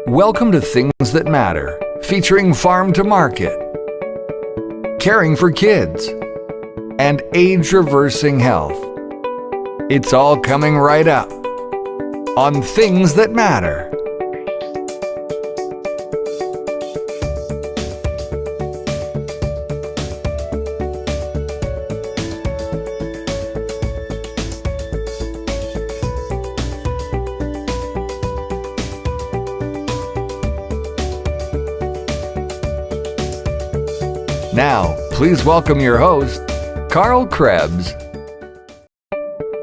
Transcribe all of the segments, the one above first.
Welcome to Things That Matter, featuring Farm to Market, caring for kids, and age-reversing health. It's all coming right up on Things That Matter. Now, please welcome your host, Carl Krebs.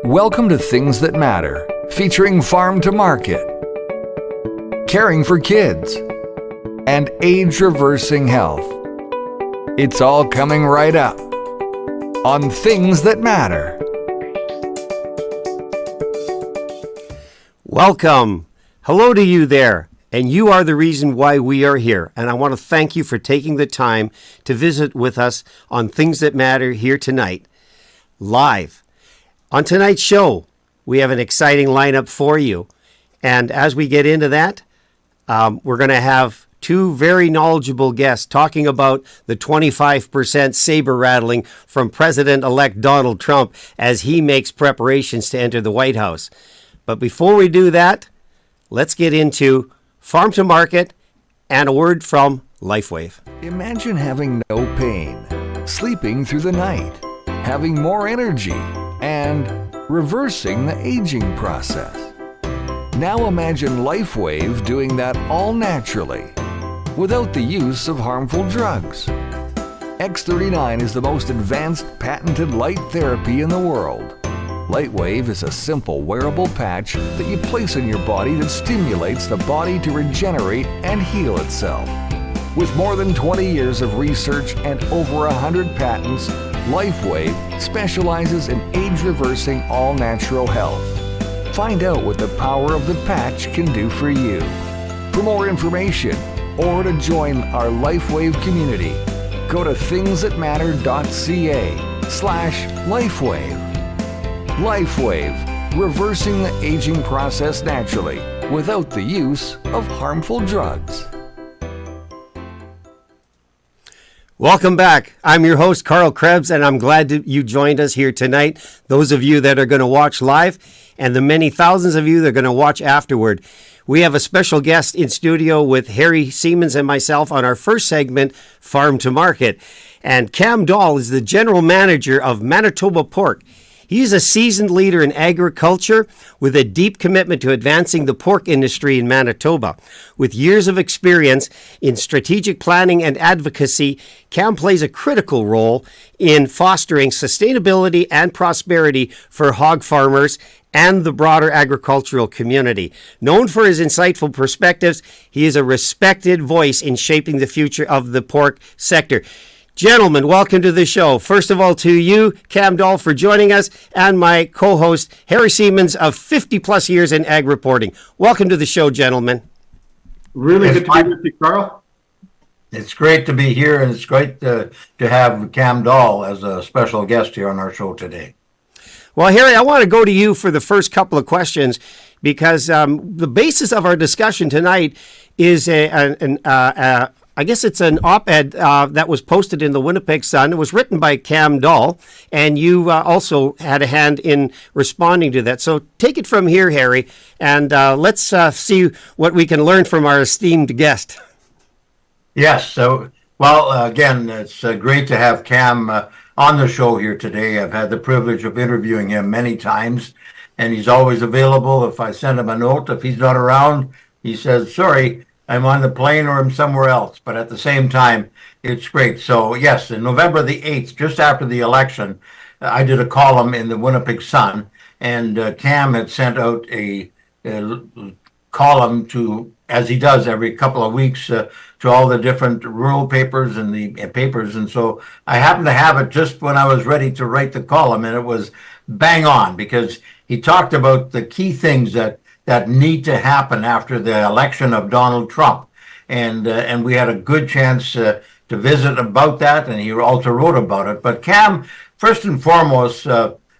Welcome to Things That Matter, featuring Farm to Market, caring for kids, and age-reversing health. It's all coming right up on Things That Matter. Welcome. Hello to you there. And you are the reason why we are here. And I want to thank you for taking the time to visit with us on Things That Matter here tonight, live. On tonight's show, we have an exciting lineup for you. And as we get into that, we're going to have two very knowledgeable guests talking about the 25% saber rattling from President-elect Donald Trump as he makes preparations to enter the White House. But before we do that, let's get into Farm to Market, and a word from LifeWave. Imagine having no pain, sleeping through the night, having more energy, and reversing the aging process. Now imagine LifeWave doing that all naturally, without the use of harmful drugs. X39 is the most advanced patented light therapy in the world. LightWave is a simple wearable patch that you place on your body that stimulates the body to regenerate and heal itself. With more than 20 years of research and over 100 patents, LifeWave specializes in age-reversing all-natural health. Find out what the power of the patch can do for you. For more information or to join our LifeWave community, go to thingsThatMatter.ca/LifeWave. LifeWave, reversing the aging process naturally without the use of harmful drugs. Welcome back. I'm your host, Carl Krebs, and I'm glad that you joined us here tonight. Those of you that are going to watch live, and the many thousands of you that are going to watch afterward. We have a special guest in studio with Harry Siemens and myself on our first segment, Farm to Market. And Cam Dahl is the general manager of Manitoba Pork. He's a seasoned leader in agriculture with a deep commitment to advancing the pork industry in Manitoba. With years of experience in strategic planning and advocacy, Cam plays a critical role in fostering sustainability and prosperity for hog farmers and the broader agricultural community. Known for his insightful perspectives, he is a respected voice in shaping the future of the pork sector. Gentlemen, welcome to the show. First of all, to you, Cam Dahl, for joining us, and my co-host, Harry Siemens, of 50-plus years in ag reporting. Welcome to the show, gentlemen. Really good to be with you, Carl. It's great to be here, and it's great to have Cam Dahl as a special guest here on our show today. Well, Harry, I want to go to you for the first couple of questions, because the basis of our discussion tonight is I guess it's an op-ed that was posted in the Winnipeg Sun. It was written by Cam Dahl, and you also had a hand in responding to that. So take it from here, Harry, and let's see what we can learn from our esteemed guest. Yes. So, well, again, it's great to have Cam on the show here today. I've had the privilege of interviewing him many times, and he's always available. If I send him a note, if he's not around, he says, sorry, I'm on the plane or I'm somewhere else. But at the same time, it's great. So, yes, in November the 8th, just after the election, I did a column in the Winnipeg Sun, and Cam had sent out a column to, as he does every couple of weeks, to all the different rural papers and the papers. And so I happened to have it just when I was ready to write the column, and it was bang on, because he talked about the key things that need to happen after the election of Donald Trump. And we had a good chance to visit about that, and he also wrote about it. But Cam, first and foremost,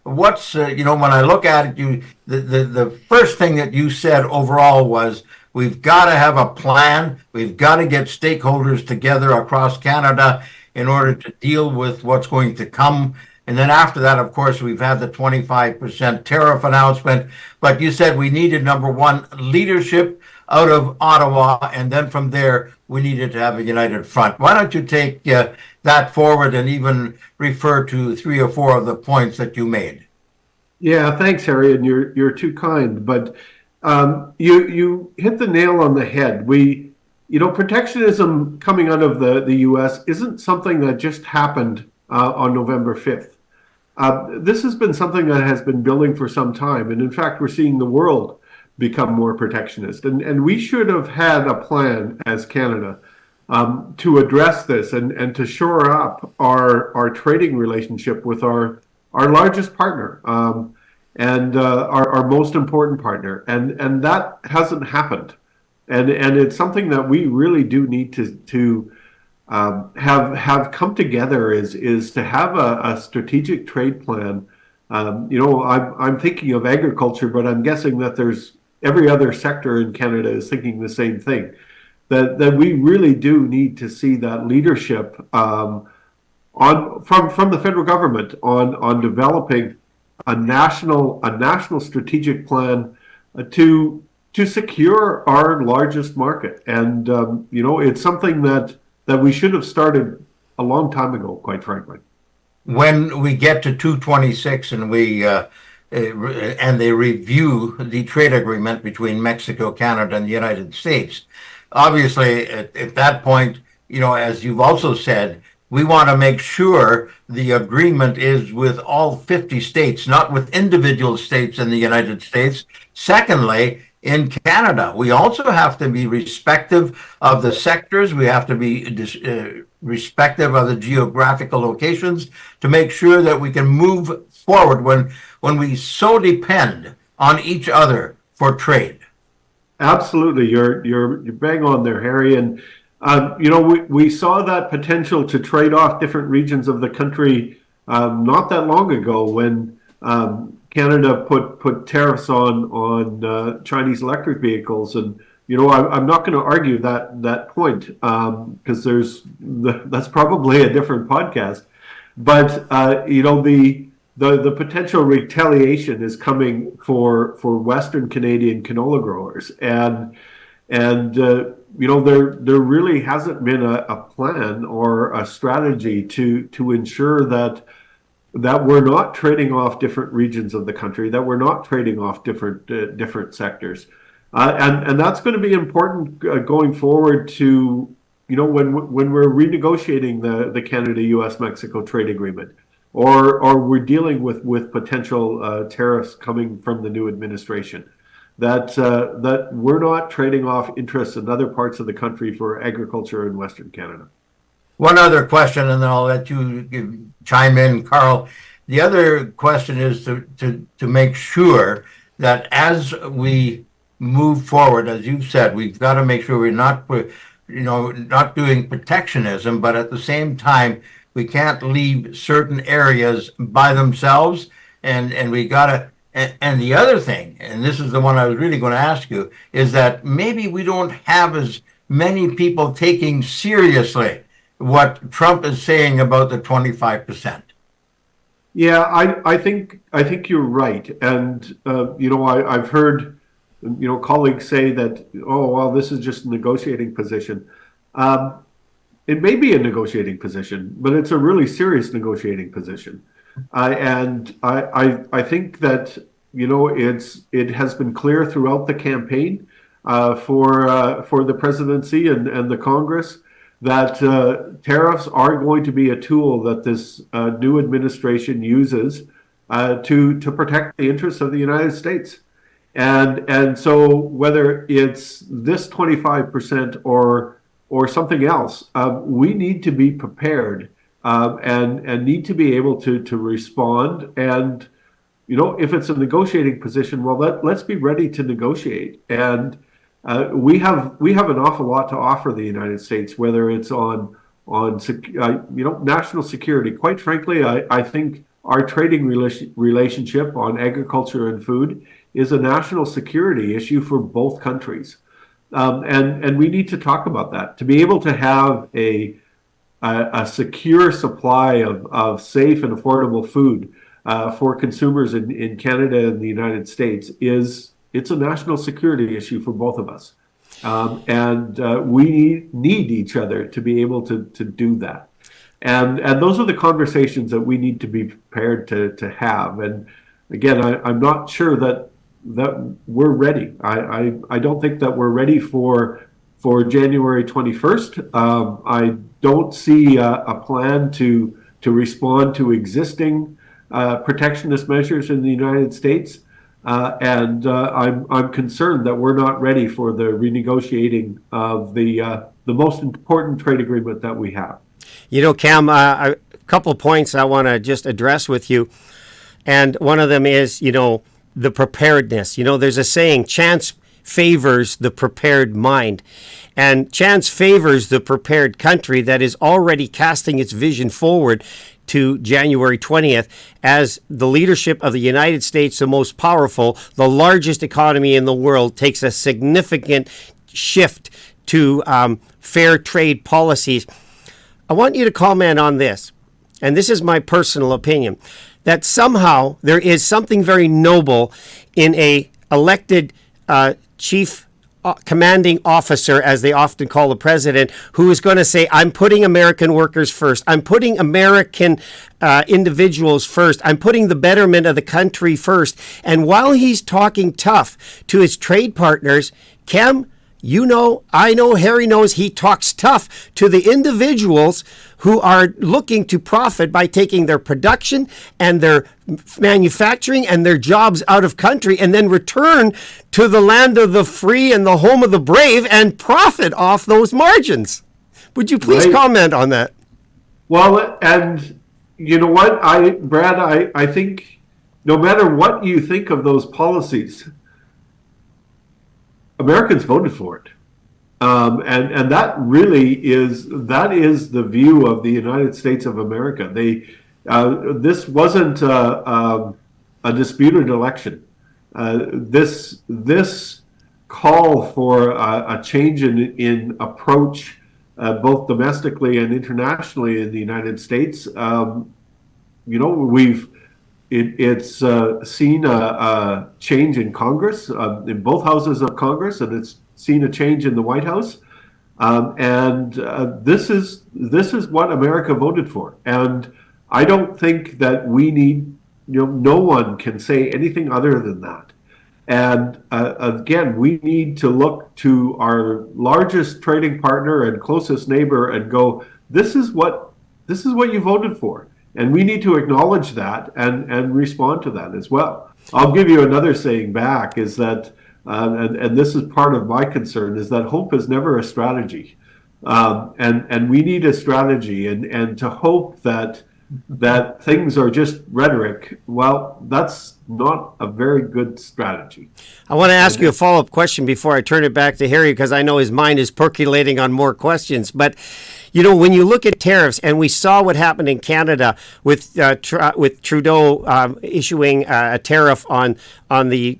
what's, when I look at it, the first thing that you said overall was we've got to have a plan. We've got to get stakeholders together across Canada in order to deal with what's going to come. And then after that, of course, we've had the 25% tariff announcement. But you said we needed, number one, leadership out of Ottawa. And then from there, we needed to have a united front. Why don't you take that forward and even refer to 3 or 4 of the points that you made? Yeah, thanks, Harry, and you're too kind. But you hit the nail on the head. Protectionism coming out of the U.S. isn't something that just happened on November 5th. This has been something that has been building for some time. And in fact, we're seeing the world become more protectionist. And we should have had a plan as Canada to address this and to shore up our trading relationship with our largest partner and our most important partner. And that hasn't happened. And it's something that we really do need to have come together is to have a strategic trade plan. I'm thinking of agriculture, but I'm guessing that there's every other sector in Canada is thinking the same thing. That we really do need to see that leadership from the federal government on developing a national strategic plan to secure our largest market. And it's something that we should have started a long time ago, quite frankly. When we get to 226 and they review the trade agreement between Mexico, Canada, and the United States, obviously at that point, as you've also said, we want to make sure the agreement is with all 50 states, not with individual states in the United States. Secondly, in Canada, we also have to be respective of the sectors. We have to be respective of the geographical locations to make sure that we can move forward when we so depend on each other for trade. Absolutely, you're bang on there, Harry. And we saw that potential to trade off different regions of the country not that long ago when Canada put tariffs on Chinese electric vehicles. And I'm not going to argue that point because that's probably a different podcast. But the potential retaliation is coming for Western Canadian canola growers, and there really hasn't been a plan or a strategy to ensure that we're not trading off different regions of the country, that we're not trading off different sectors, and that's going to be important going forward to when we're renegotiating the Canada-U.S.-Mexico trade agreement. Or we're dealing with potential tariffs coming from the new administration, that we're not trading off interests in other parts of the country for agriculture in Western Canada. One other question, and then I'll let you chime in, Carl. The other question is to make sure that as we move forward, as you've said, we've got to make sure we're not doing protectionism, but at the same time, we can't leave certain areas by themselves, and we gotta. And the other thing, and this is the one I was really going to ask you, is that maybe we don't have as many people taking seriously what Trump is saying about the 25%. Yeah, I think you're right, and I've heard colleagues say that, oh well, this is just a negotiating position. It may be a negotiating position, but it's a really serious negotiating position. And I think that, it has been clear throughout the campaign for the presidency and the Congress that tariffs are going to be a tool that this new administration uses to protect the interests of the United States. And so whether it's this 25% or something else, we need to be prepared and need to be able to respond. And if it's a negotiating position, well, let's be ready to negotiate. And we have an awful lot to offer the United States, whether it's on national security. Quite frankly, I think our trading relationship on agriculture and food is a national security issue for both countries. And we need to talk about that. To be able to have a secure supply of safe and affordable food for consumers in Canada and the United States it's a national security issue for both of us. And we need each other to be able to do that. And those are the conversations that we need to be prepared to have. And again, I'm not sure that we're ready. I don't think that we're ready for January 21st. I don't see a plan to respond to existing protectionist measures in the United States. And I'm concerned that we're not ready for the renegotiating of the most important trade agreement that we have. You know, Cam, a couple of points I want to just address with you. And one of them is, the preparedness. There's a saying, chance favors the prepared mind. And chance favors the prepared country that is already casting its vision forward to January 20th as the leadership of the United States, the most powerful, the largest economy in the world, takes a significant shift to fair trade policies. I want you to comment on this, and this is my personal opinion, that somehow there is something very noble in a elected chief commanding officer, as they often call the president, who is going to say, I'm putting American workers first. I'm putting American individuals first. I'm putting the betterment of the country first. And while he's talking tough to his trade partners, Cam, I know, Harry knows, he talks tough to the individuals who are looking to profit by taking their production and their manufacturing and their jobs out of country and then return to the land of the free and the home of the brave and profit off those margins. Would you please comment on that? Well, and you know what, Brad, I think no matter what you think of those policies, Americans voted for it. And that really is the view of the United States of America. This wasn't a disputed election. This call for a change in approach, both domestically and internationally in the United States. It's seen a change in Congress, in both houses of Congress, and it's seen a change in the White House. This is what America voted for. And I don't think that we need, no one can say anything other than that. And again, we need to look to our largest trading partner and closest neighbor and go, this is what you voted for. And we need to acknowledge that and respond to that as well. I'll give you another saying back is that, and this is part of my concern, is that hope is never a strategy. And we need a strategy, and to hope that things are just rhetoric, well, that's not a very good strategy. I want to ask you a follow-up question before I turn it back to Harry, because I know his mind is percolating on more questions. But when you look at tariffs, and we saw what happened in Canada with Trudeau issuing a tariff on the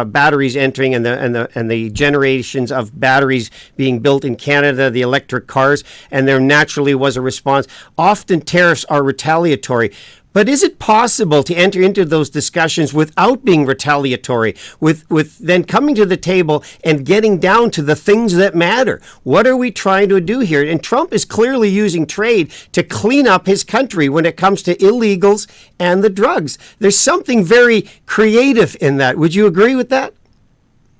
batteries entering and the generations of batteries being built in Canada, the electric cars, and there naturally was a response. Often tariffs are retaliatory. But is it possible to enter into those discussions without being retaliatory, with then coming to the table and getting down to the things that matter? What are we trying to do here? And Trump is clearly using trade to clean up his country when it comes to illegals and the drugs. There's something very creative in that. Would you agree with that?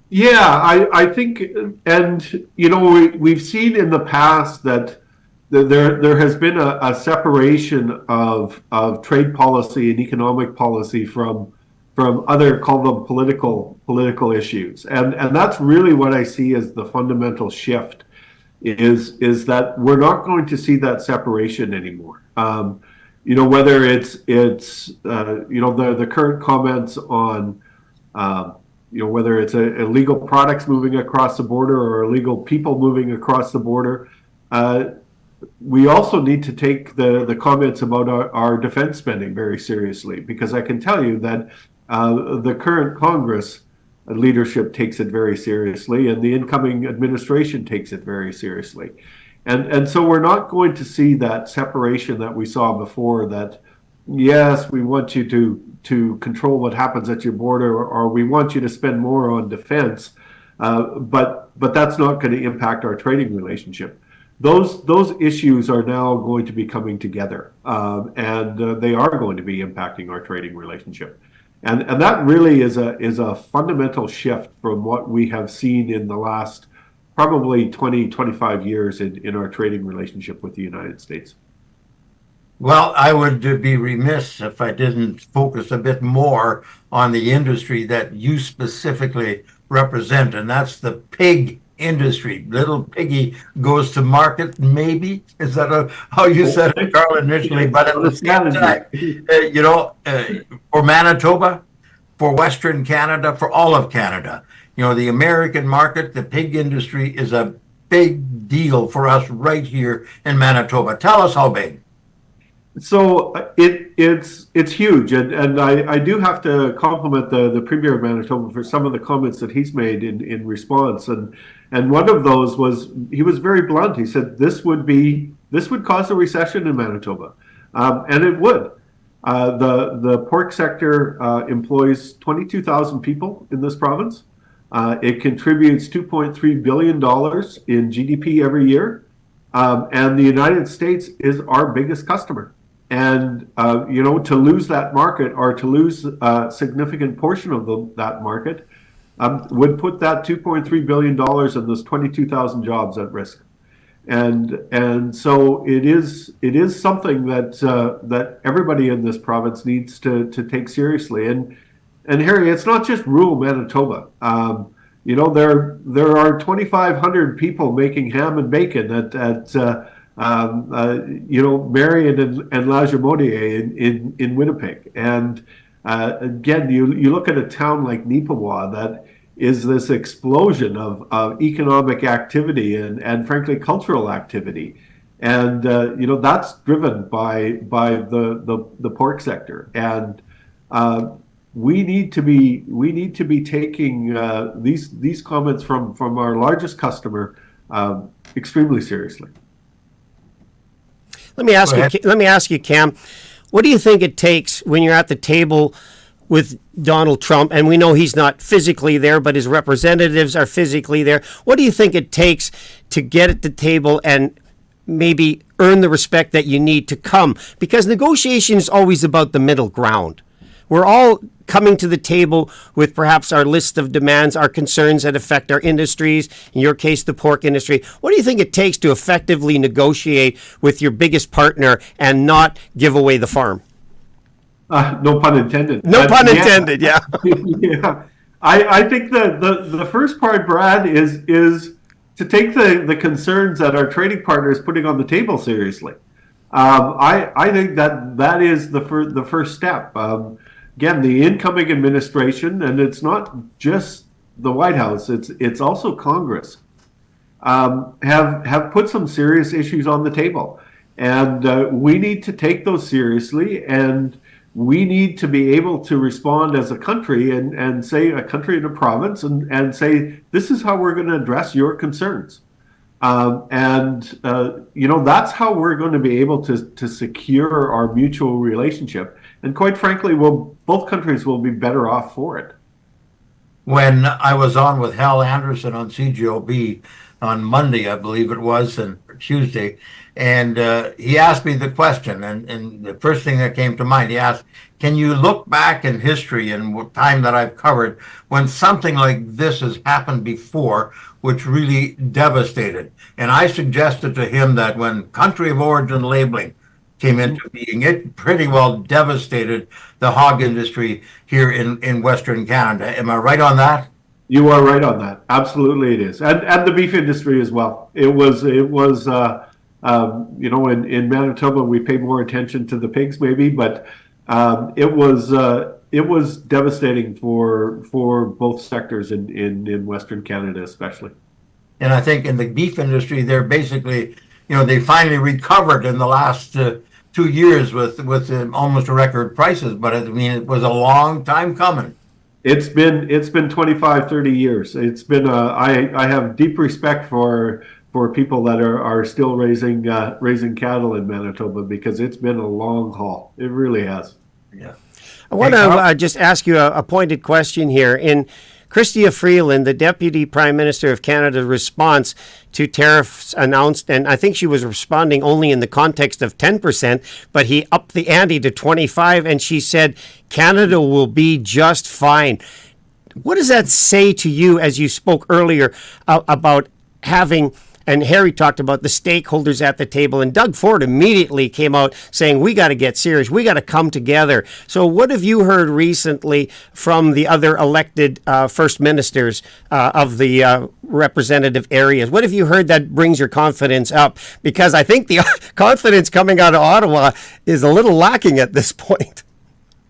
Yeah, I think, and we've seen in the past that there has been a separation of trade policy and economic policy from other, call them political issues, and that's really what I see as the fundamental shift is that we're not going to see that separation anymore. Whether it's the current comments on whether it's illegal products moving across the border or illegal people moving across the border. We also need to take the comments about our defense spending very seriously, because I can tell you that the current Congress leadership takes it very seriously, and the incoming administration takes it very seriously. And so we're not going to see that separation that we saw before, that yes, we want you to control what happens at your border, or we want you to spend more on defense, but that's not going to impact our trading relationship. Those issues are now going to be coming together, and they are going to be impacting our trading relationship. And that really is a fundamental shift from what we have seen in the last probably 20, 25 years in our trading relationship with the United States. Well, I would be remiss if I didn't focus a bit more on the industry that you specifically represent, and that's the pig industry. Little piggy goes to market, maybe? Is that how you said it, Carl, initially? But at the same time, for Manitoba, for Western Canada, for all of Canada, the American market, the pig industry is a big deal for us right here in Manitoba. Tell us how big. So it's huge, and I do have to compliment the Premier of Manitoba for some of the comments that he's made in response, and one of those was, he was very blunt. He said this would cause a recession in Manitoba, and it would. The pork sector employs 22,000 people in this province. It contributes $2.3 billion in GDP every year, and the United States is our biggest customer. And to lose that market, or to lose a significant portion of that market, would put that $2.3 billion and those 22,000 jobs at risk. And so it is something that everybody in this province needs to take seriously. And Harry, it's not just rural Manitoba. There are 2,500 people making ham and bacon at Marion and La Jamontier in Winnipeg. And again, you look at a town like Neepawa that is this explosion of economic activity and frankly cultural activity, and that's driven by the pork sector. And we need to be taking these comments from our largest customer extremely seriously. Let me ask you, Cam, what do you think it takes when you're at the table with Donald Trump, and we know he's not physically there, but his representatives are physically there? What do you think it takes to get at the table and maybe earn the respect that you need to come? Because negotiation is always about the middle ground. We're all coming to the table with perhaps our list of demands, our concerns that affect our industries, in your case, the pork industry. What do you think it takes to effectively negotiate with your biggest partner and not give away the farm? No pun intended. No pun intended, yeah. Yeah. I think the first part, Brad, is to take the concerns that our trading partner is putting on the table seriously. I think that is the first step. Again, the incoming administration, and it's not just the White House, it's also Congress, have put some serious issues on the table. And we need to take those seriously, and we need to be able to respond as a country and say, a country and a province, and say, this is how we're going to address your concerns. That's how we're going to be able to secure our mutual relationship. And quite frankly, both countries will be better off for it. When I was on with Hal Anderson on CJOB on Monday, I believe it was, and Tuesday, and he asked me the question, and the first thing that came to mind, he asked, can you look back in history and time that I've covered when something like this has happened before, which really devastated? And I suggested to him that when country of origin labeling came into being, it pretty well devastated the hog industry here in Western Canada. Am I right on that? You are right on that. Absolutely, it is, and the beef industry as well. It was. In Manitoba we pay more attention to the pigs, maybe, but it was devastating for both sectors in Western Canada, especially. And I think in the beef industry, they're basically, they finally recovered in the last 2 years with almost record prices. But it was a long time coming. It's been 25, 30 years. It's been I have deep respect for people that are still raising cattle in Manitoba, because it's been a long haul. It really has. Yeah. I want Hey, to Carl? just ask you a pointed question here. In Chrystia Freeland, the Deputy Prime Minister of Canada's response to tariffs announced, and I think she was responding only in the context of 10%, but he upped the ante to 25, and she said, Canada will be just fine. What does that say to you, as you spoke earlier about having, and Harry talked about the stakeholders at the table, and Doug Ford immediately came out saying, we got to get serious, we got to come together. So what have you heard recently from the other elected first ministers of the representative areas? What have you heard that brings your confidence up? Because I think the confidence coming out of Ottawa is a little lacking at this point.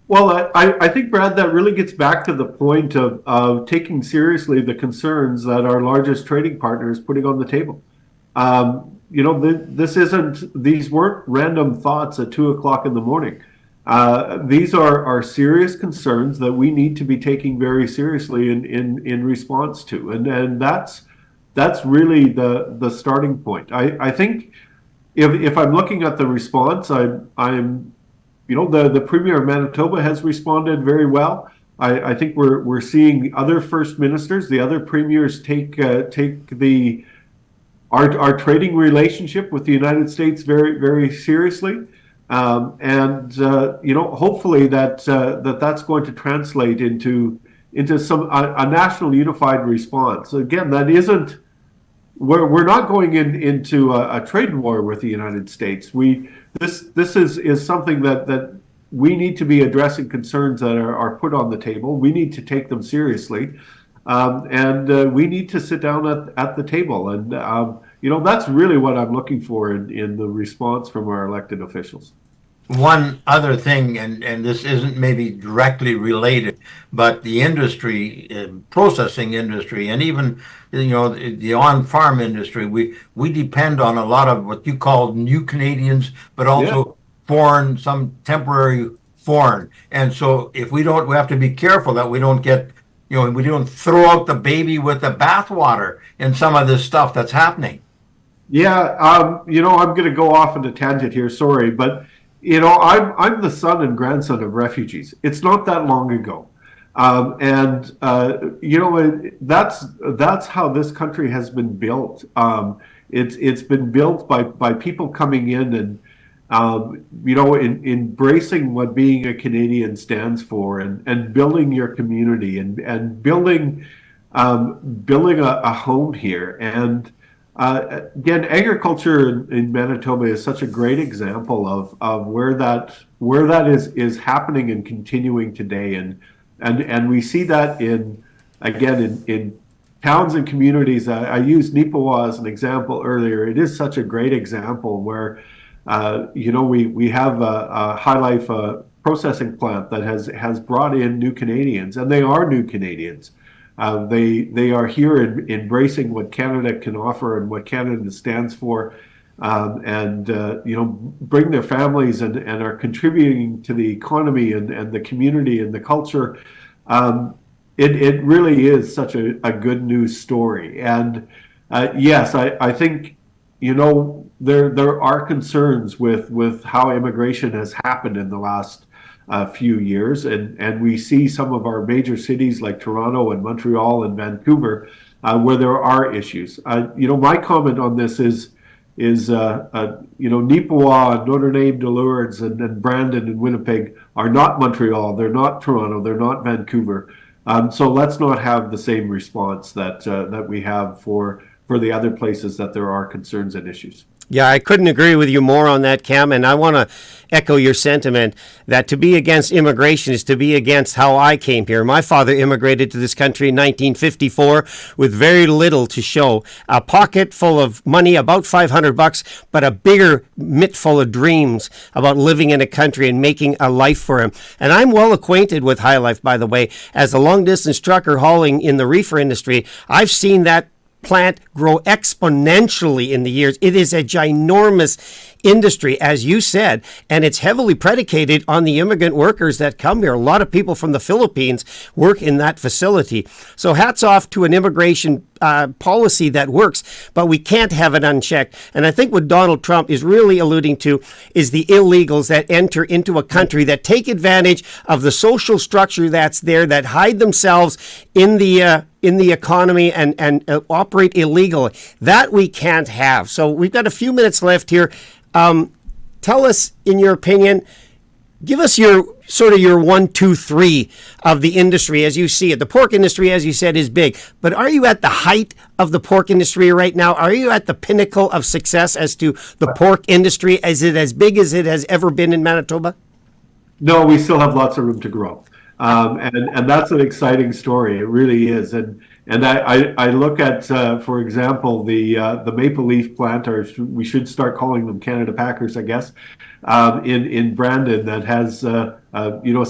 Well, I think, Brad, that really gets back to the point of taking seriously the concerns that our largest trading partner is putting on the table. These weren't random thoughts at 2:00 in the morning. These are serious concerns that we need to be taking very seriously in response to. And that's really the starting point. I think if I'm looking at the response, I'm the Premier of Manitoba has responded very well. I think we're seeing other first ministers, the other premiers take our trading relationship with the United States very, very seriously, hopefully that's going to translate into a national unified response. Again, that isn't. We're not going into a trade war with the United States. This is something that we need to be addressing, concerns that are put on the table. We need to take them seriously, and we need to sit down at the table. And that's really what I'm looking for in the response from our elected officials. One other thing, and this isn't maybe directly related, but the industry, processing industry, and even the on-farm industry, we depend on a lot of what you call new Canadians, but also foreign, some temporary foreign. And so if we have to be careful that we don't get, we don't throw out the baby with the bathwater in some of this stuff that's happening. Yeah, I'm going to go off on a tangent here. Sorry, but. I'm the son and grandson of refugees. It's not that long ago, that's how this country has been built. It's been built by people coming in and embracing what being a Canadian stands for, and building your community and building a home here. And again, agriculture in Manitoba is such a great example of where that is happening and continuing today, and we see that in towns and communities. I used Nipawa as an example earlier. It is such a great example where we have a High Life processing plant that has brought in new Canadians, and they are new Canadians. They are here embracing what Canada can offer and what Canada stands for, bring their families and are contributing to the economy and the community and the culture. It really is such a good news story. And yes, I think there are concerns with how immigration has happened in the last few years, and we see some of our major cities like Toronto and Montreal and Vancouver where there are issues. My comment on this is Nipawa, Notre Dame de Lourdes, and Brandon and Winnipeg are not Montreal. They're not Toronto. They're not Vancouver. So let's not have the same response that we have for the other places that there are concerns and issues. Yeah, I couldn't agree with you more on that, Cam, and I want to echo your sentiment that to be against immigration is to be against how I came here. My father immigrated to this country in 1954 with very little to show. A pocket full of money, about $500, but a bigger mitt full of dreams about living in a country and making a life for him. And I'm well acquainted with High Life, by the way. As a long-distance trucker hauling in the reefer industry, I've seen that plant grow exponentially in the years. It is a ginormous industry, as you said, and it's heavily predicated on the immigrant workers that come here. A lot of people from the Philippines work in that facility. So hats off to an immigration policy that works, but we can't have it unchecked. And I think what Donald Trump is really alluding to is the illegals that enter into a country, that take advantage of the social structure that's there, that hide themselves in the economy and operate illegally. That we can't have. So we've got a few minutes left here. Tell us, in your opinion, give us your 1, 2, 3 of the industry as you see it. The pork industry, as you said, is big, but are you at the height of the pork industry right now? Are you at the pinnacle of success as to the pork industry? Is it as big as it has ever been in Manitoba? No, we still have lots of room to grow. And that's an exciting story. It really is. And I look at, for example, the Maple Leaf plant, or we should start calling them Canada Packers, I guess, in Brandon, that has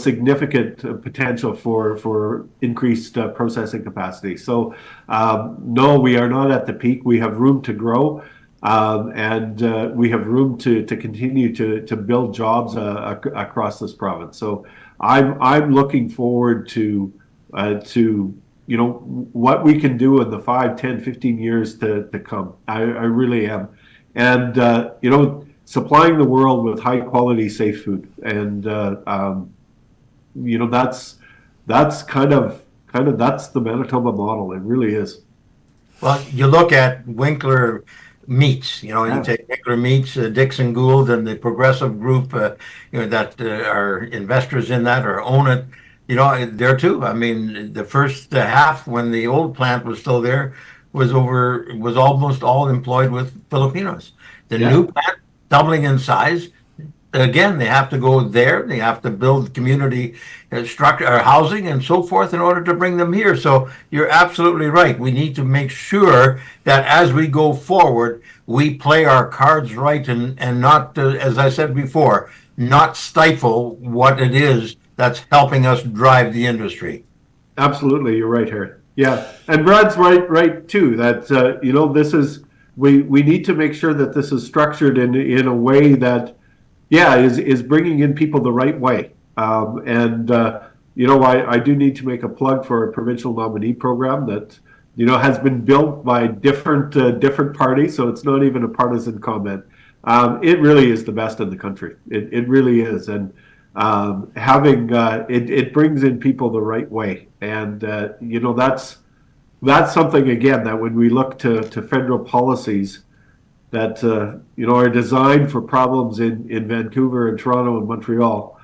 significant potential for increased processing capacity. So no, we are not at the peak. We have room to grow. And we have room to continue to build jobs across this province. So I'm looking forward to what we can do in the 5, 10, 15 years to come. I really am. And supplying the world with high quality, safe food. And that's kind of that's the Manitoba model. It really is. Well, you look at Winkler Meats, you take Winkler Meats, Dixon Gould, and the Progressive Group, that are investors in that or own it. There too. I mean, the first half, when the old plant was still there, was almost all employed with Filipinos. The new plant doubling in size. Again, they have to go there. They have to build community structure or housing and so forth in order to bring them here. So you're absolutely right. We need to make sure that as we go forward, we play our cards right and not, as I said before, not stifle what it is that's helping us drive the industry. Absolutely, you're right, Harry. Yeah, and Brad's right too. That this is we need to make sure that this is structured in a way that is bringing in people the right way. I do need to make a plug for a provincial nominee program that has been built by different parties, so it's not even a partisan comment. It really is the best in the country. It really is, and having it brings in people the right way, and that's something, again, that when we look to federal policies that are designed for problems in Vancouver and Toronto and Montreal,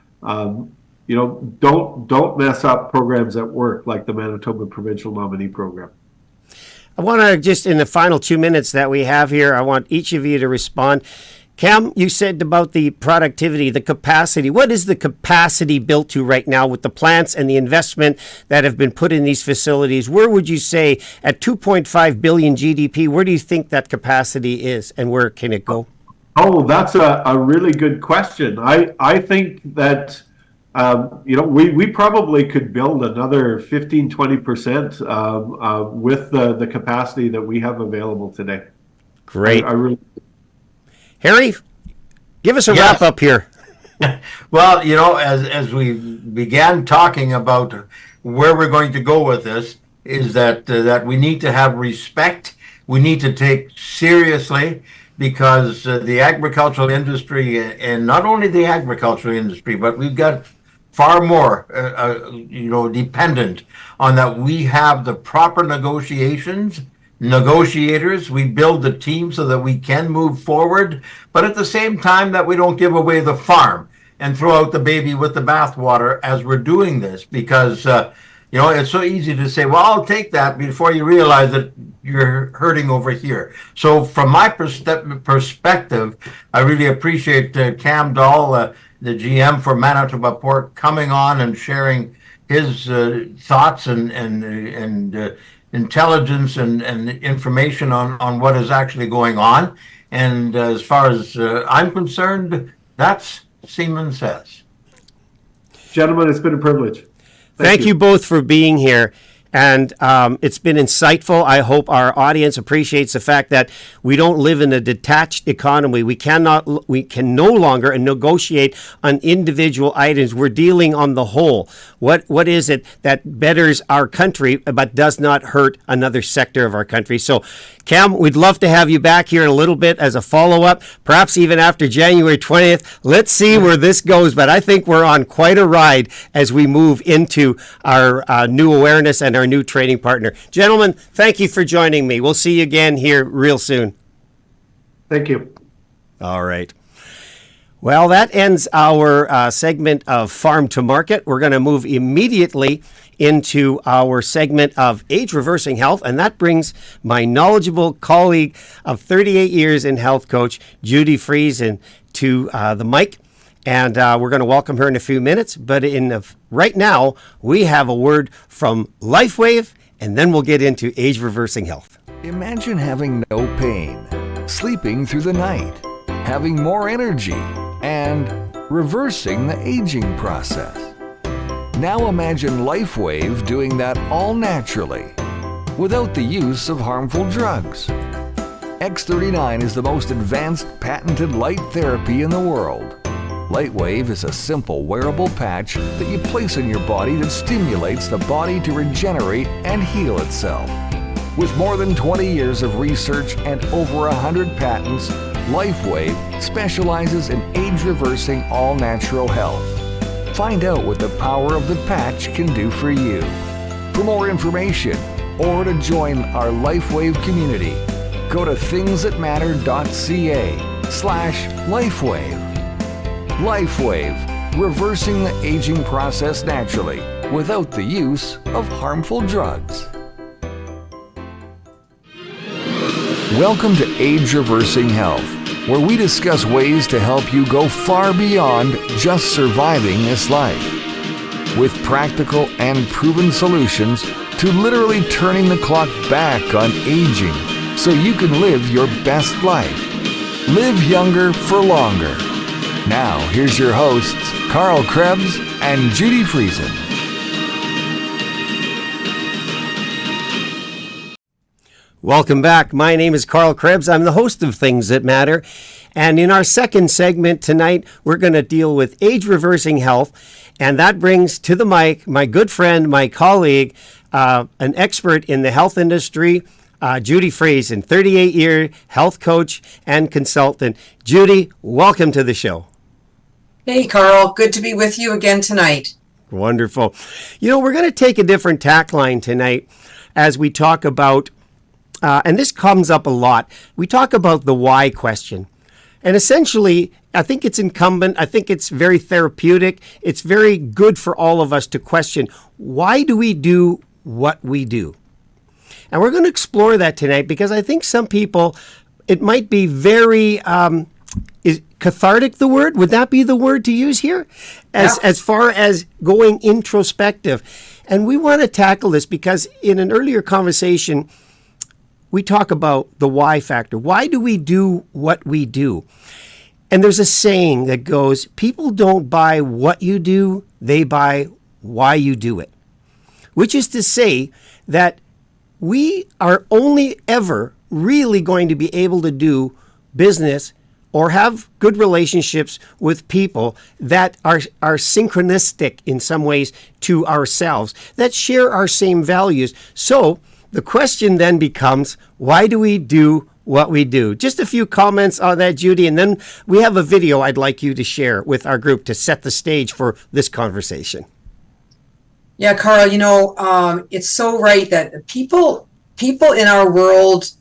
don't mess up programs that work, like the Manitoba Provincial Nominee Program. I want to just, in the final 2 minutes that we have here, I want each of you to respond. Cam, you said about the productivity, the capacity. What is the capacity built to right now with the plants and the investment that have been put in these facilities? Where would you say, at 2.5 billion GDP, where do you think that capacity is, and where can it go? Oh, that's a really good question. I think that we probably could build another 15-20% with the capacity that we have available today. Great. I really. Harry, give us a wrap up here. Well, as we began talking about where we're going to go with this, is that we need to have respect. We need to take seriously, because the agricultural industry, and not only the agricultural industry, but we've got far more, dependent on that we have the proper negotiators, we build the team so that we can move forward, but at the same time that we don't give away the farm and throw out the baby with the bathwater as we're doing this, because it's so easy to say, well, I'll take that, before you realize that you're hurting over here. So from my perspective, I really appreciate Cam Dahl, the GM for Manitoba Pork, coming on and sharing his thoughts and intelligence and information on what is actually going on. And as far as I'm concerned, that's Seaman Says. Gentlemen, it's been a privilege. Thank you both for being here. And it's been insightful. I hope our audience appreciates the fact that we don't live in a detached economy. We can no longer negotiate on individual items. We're dealing on the whole. What is it that betters our country but does not hurt another sector of our country? So, Cam, we'd love to have you back here in a little bit as a follow-up, perhaps even after January 20th. Let's see where this goes, but I think we're on quite a ride as we move into our new awareness and our new training partner. Gentlemen, thank you for joining me. We'll see you again here real soon. Thank you. All right. Well, that ends our segment of Farm to Market. We're going to move immediately into our segment of Age Reversing Health, and that brings my knowledgeable colleague of 38 years in health coach, Judy Friesen, to the mic. And we're going to welcome her in a few minutes. But right now, we have a word from LifeWave, and then we'll get into Age Reversing Health. Imagine having no pain, sleeping through the night, having more energy, and reversing the aging process. Now imagine LifeWave doing that all naturally, without the use of harmful drugs. X39 is the most advanced patented light therapy in the world. LightWave is a simple wearable patch that you place on your body that stimulates the body to regenerate and heal itself. With more than 20 years of research and over 100 patents, LifeWave specializes in age-reversing all-natural health. Find out what the power of the patch can do for you. For more information or to join our LifeWave community, go to thingsthatmatter.ca/LifeWave. LifeWave, reversing the aging process naturally without the use of harmful drugs. Welcome to Age Reversing Health, where we discuss ways to help you go far beyond just surviving this life. With practical and proven solutions to literally turning the clock back on aging so you can live your best life. Live younger for longer. Now, here's your hosts, Carl Krebs and Judy Friesen. Welcome back. My name is Carl Krebs. I'm the host of Things That Matter. And in our second segment tonight, we're going to deal with age reversing health. And that brings to the mic my good friend, my colleague, an expert in the health industry, Judy Friesen, 38-year health coach and consultant. Judy, welcome to the show. Hey, Carl. Good to be with you again tonight. Wonderful. You know, we're going to take a different tack line tonight as we talk about, and this comes up a lot, we talk about the why question. And essentially, I think it's incumbent, I think it's very therapeutic, it's very good for all of us to question, why do we do what we do? And we're going to explore that tonight because I think some people, it might be very, is cathartic the word? Would that be the word to use here? As far as going introspective. And we want to tackle this because in an earlier conversation, we talk about the why factor. Why do we do what we do? And there's a saying that goes, people don't buy what you do, they buy why you do it. Which is to say that we are only ever really going to be able to do business or have good relationships with people that are synchronistic in some ways to ourselves, that share our same values. So the question then becomes, why do we do what we do? Just a few comments on that, Judy, and then we have a video I'd like you to share with our group to set the stage for this conversation. Yeah, Carl, you know, it's so right that people in our world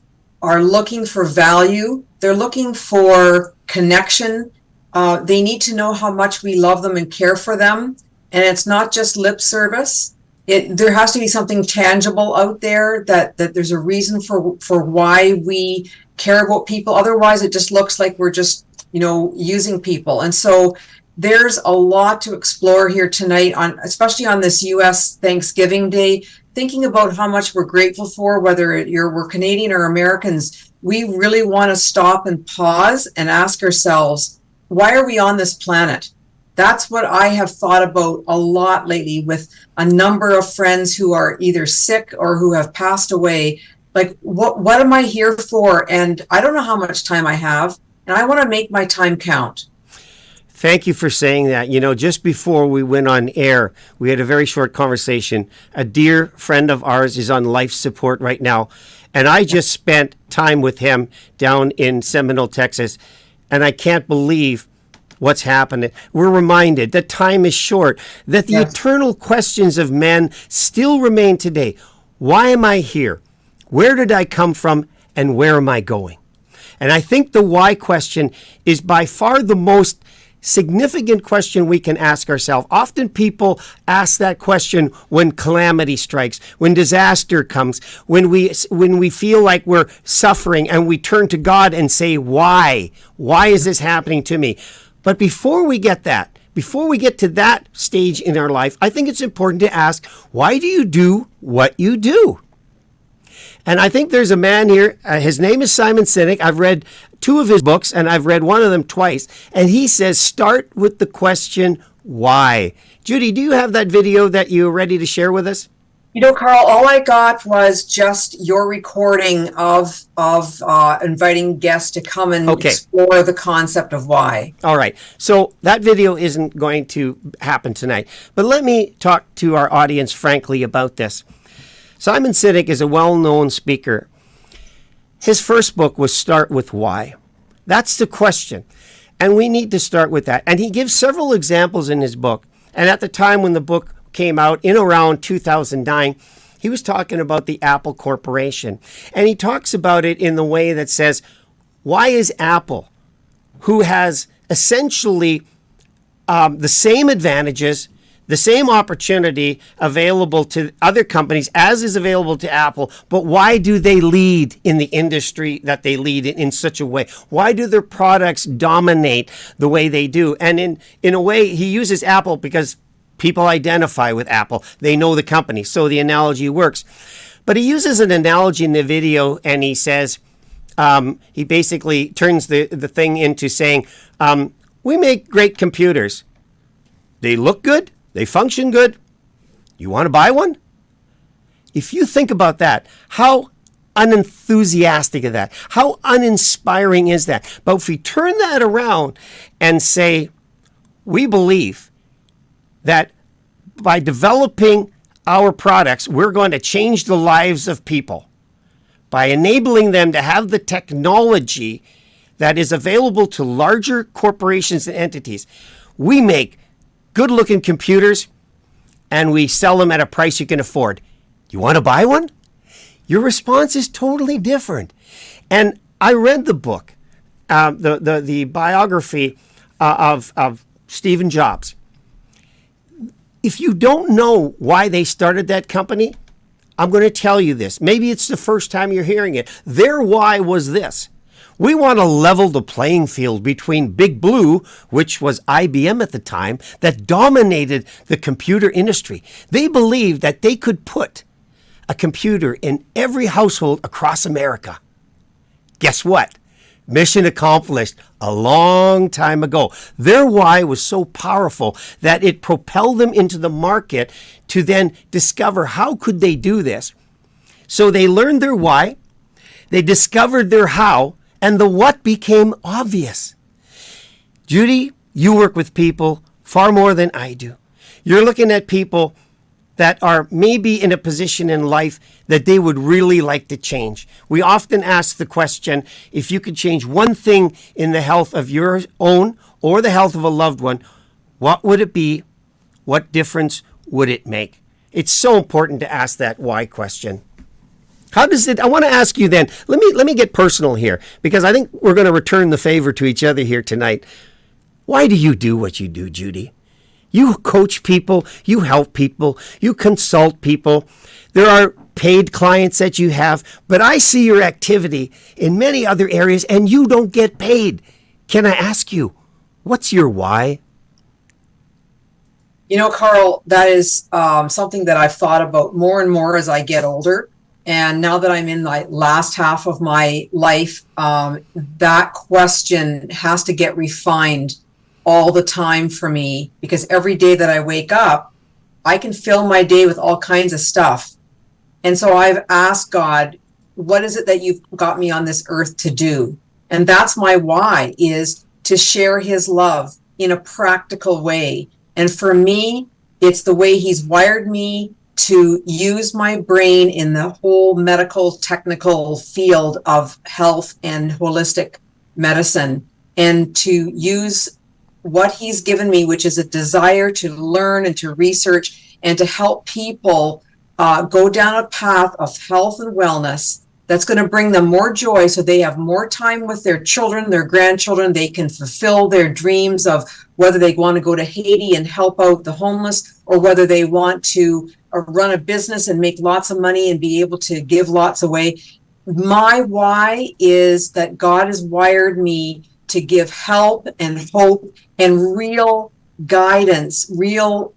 are looking for value. They're looking for connection. They need to know how much we love them and care for them. And it's not just lip service. There has to be something tangible out there that there's a reason for why we care about people. Otherwise, it just looks like we're just, you know, using people. And so there's a lot to explore here tonight, especially on this U.S. Thanksgiving Day, thinking about how much we're grateful for, whether we're Canadian or Americans. We really want to stop and pause and ask ourselves, why are we on this planet? That's what I have thought about a lot lately with a number of friends who are either sick or who have passed away. Like, what am I here for? And I don't know how much time I have, and I want to make my time count. Thank you for saying that. You know, just before we went on air, we had a very short conversation. A dear friend of ours is on life support right now, and I just spent time with him down in Seminole, Texas, and I can't believe what's happening. We're reminded that time is short, that the eternal questions of men still remain today. Why am I here? Where did I come from? And where am I going? And I think the why question is by far the most significant question we can ask ourselves. Often people ask that question when calamity strikes, when disaster comes, when we feel like we're suffering and we turn to God and say, why? Why is this happening to me? But before we get to that stage in our life, I think it's important to ask, why do you do what you do? And I think there's a man here, his name is Simon Sinek. I've read 2 of his books, and I've read one of them twice. And he says, start with the question, why? Judy, do you have that video that you're ready to share with us? You know, Carl, all I got was just your recording of inviting guests to come and explore the concept of why. All right. So that video isn't going to happen tonight. But let me talk to our audience frankly about this. Simon Sinek is a well-known speaker. His first book was Start with Why. That's the question. And we need to start with that. And he gives several examples in his book. And at the time when the book came out in around 2009, he was talking about the Apple Corporation. And he talks about it in the way that says, why is Apple, who has essentially the same advantages, the same opportunity available to other companies as is available to Apple, but why do they lead in the industry that they lead in such a way? Why do their products dominate the way they do? And in a way, he uses Apple because people identify with Apple. They know the company, so the analogy works. But he uses an analogy in the video, and he says, he basically turns the thing into saying, we make great computers. They look good. They function good. You want to buy one? If you think about that, how unenthusiastic is that? How uninspiring is that? But if we turn that around and say, we believe that by developing our products, we're going to change the lives of people by enabling them to have the technology that is available to larger corporations and entities. We make good-looking computers, and we sell them at a price you can afford. You want to buy one? Your response is totally different. And I read the book, the biography of Steve Jobs. If you don't know why they started that company, I'm going to tell you this. Maybe it's the first time you're hearing it. Their why was this. We want to level the playing field between Big Blue, which was IBM at the time, that dominated the computer industry. They believed that they could put a computer in every household across America. Guess what? Mission accomplished a long time ago. Their why was so powerful that it propelled them into the market to then discover how could they do this. So they learned their why, they discovered their how, and the what became obvious. Judy, you work with people far more than I do. You're looking at people that are maybe in a position in life that they would really like to change. We often ask the question, if you could change one thing in the health of your own or the health of a loved one, what would it be? What difference would it make? It's so important to ask that why question. How does it, I want to ask you then, let me get personal here, because I think we're going to return the favor to each other here tonight. Why do you do what you do, Judy? You coach people, you help people, you consult people. There are paid clients that you have, but I see your activity in many other areas and you don't get paid. Can I ask you, what's your why? You know, Carl, that is something that I've thought about more and more as I get older. And now that I'm in the last half of my life, that question has to get refined all the time for me, because every day that I wake up, I can fill my day with all kinds of stuff. And so I've asked God, what is it that you've got me on this earth to do? And that's my why, is to share his love in a practical way. And for me, it's the way he's wired me to use my brain in the whole medical technical field of health and holistic medicine, and to use what he's given me, which is a desire to learn and to research and to help people go down a path of health and wellness that's going to bring them more joy, so they have more time with their children, their grandchildren. They can fulfill their dreams of whether they want to go to Haiti and help out the homeless, or whether they want to run a business and make lots of money and be able to give lots away. My why is that God has wired me to give help and hope and real guidance, real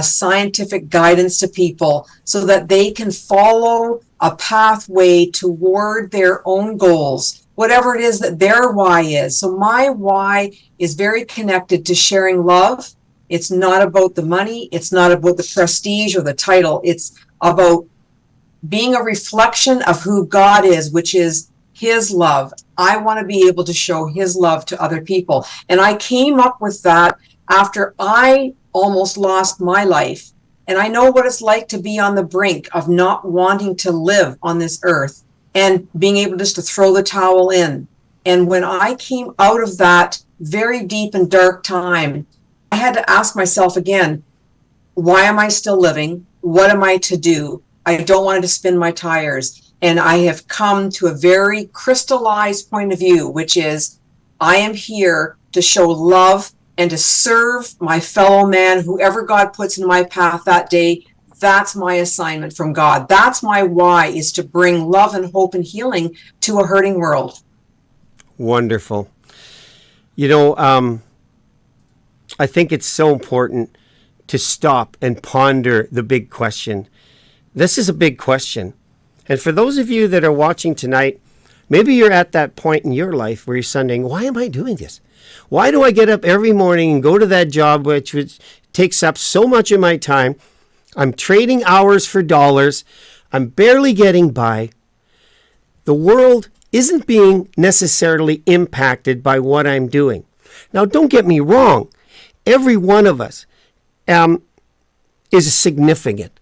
scientific guidance to people, so that they can follow a pathway toward their own goals, whatever it is that their why is. So my why is very connected to sharing love. It's not about the money. It's not about the prestige or the title. It's about being a reflection of who God is, which is his love. I want to be able to show his love to other people. And I came up with that after I almost lost my life. And I know what it's like to be on the brink of not wanting to live on this earth and being able just to throw the towel in. And when I came out of that very deep and dark time, I had to ask myself again, why am I still living? What am I to do? I don't want to spin my tires. And I have come to a very crystallized point of view, which is I am here to show love and to serve my fellow man, whoever God puts in my path that day. That's my assignment from God. That's my why, is to bring love and hope and healing to a hurting world. Wonderful. You know, I think it's so important to stop and ponder the big question. This is a big question. And for those of you that are watching tonight, maybe you're at that point in your life where you're saying, why am I doing this? Why do I get up every morning and go to that job which takes up so much of my time? I'm trading hours for dollars. I'm barely getting by. The world isn't being necessarily impacted by what I'm doing. Now, don't get me wrong. Every one of us is significant.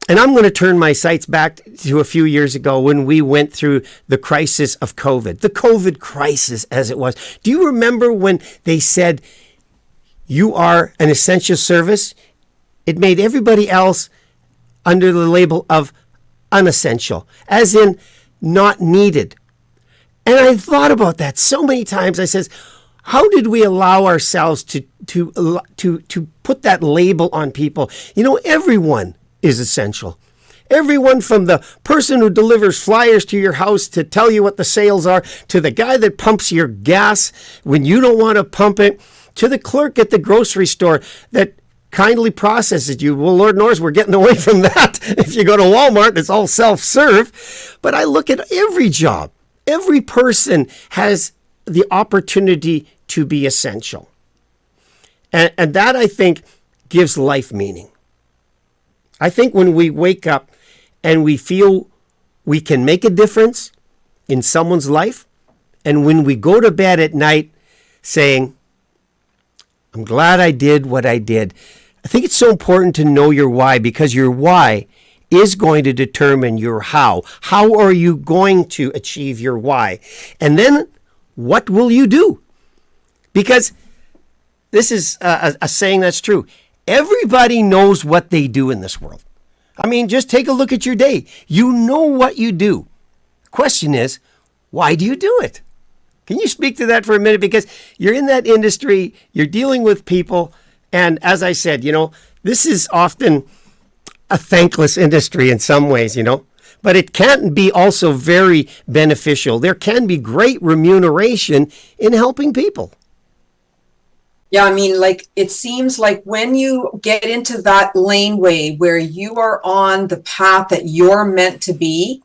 And I'm going to turn my sights back to a few years ago when we went through the crisis of COVID, the COVID crisis as it was. Do you remember when they said you are an essential service? It made everybody else under the label of unessential, as in not needed. And I thought about that so many times. I says, how did we allow ourselves to put that label on people? You know, everyone is essential. Everyone from the person who delivers flyers to your house to tell you what the sales are, to the guy that pumps your gas when you don't want to pump it, to the clerk at the grocery store that kindly processes you. Well, Lord knows we're getting away from that. If you go to Walmart, it's all self-serve. But I look at every job. Every person has the opportunity to be essential. And that, I think, gives life meaning. I think when we wake up and we feel we can make a difference in someone's life, and when we go to bed at night saying, I'm glad I did what I did. I think it's so important to know your why, because your why is going to determine your how. How are you going to achieve your why? And then what will you do? Because this is a saying that's true. Everybody knows what they do in this world. I mean, just take a look at your day. You know what you do. The question is, why do you do it? Can you speak to that for a minute? Because you're in that industry, you're dealing with people, and as I said, you know, this is often a thankless industry in some ways, you know, but it can be also very beneficial. There can be great remuneration in helping people. Yeah, I mean, like, it seems like when you get into that laneway where you are on the path that you're meant to be,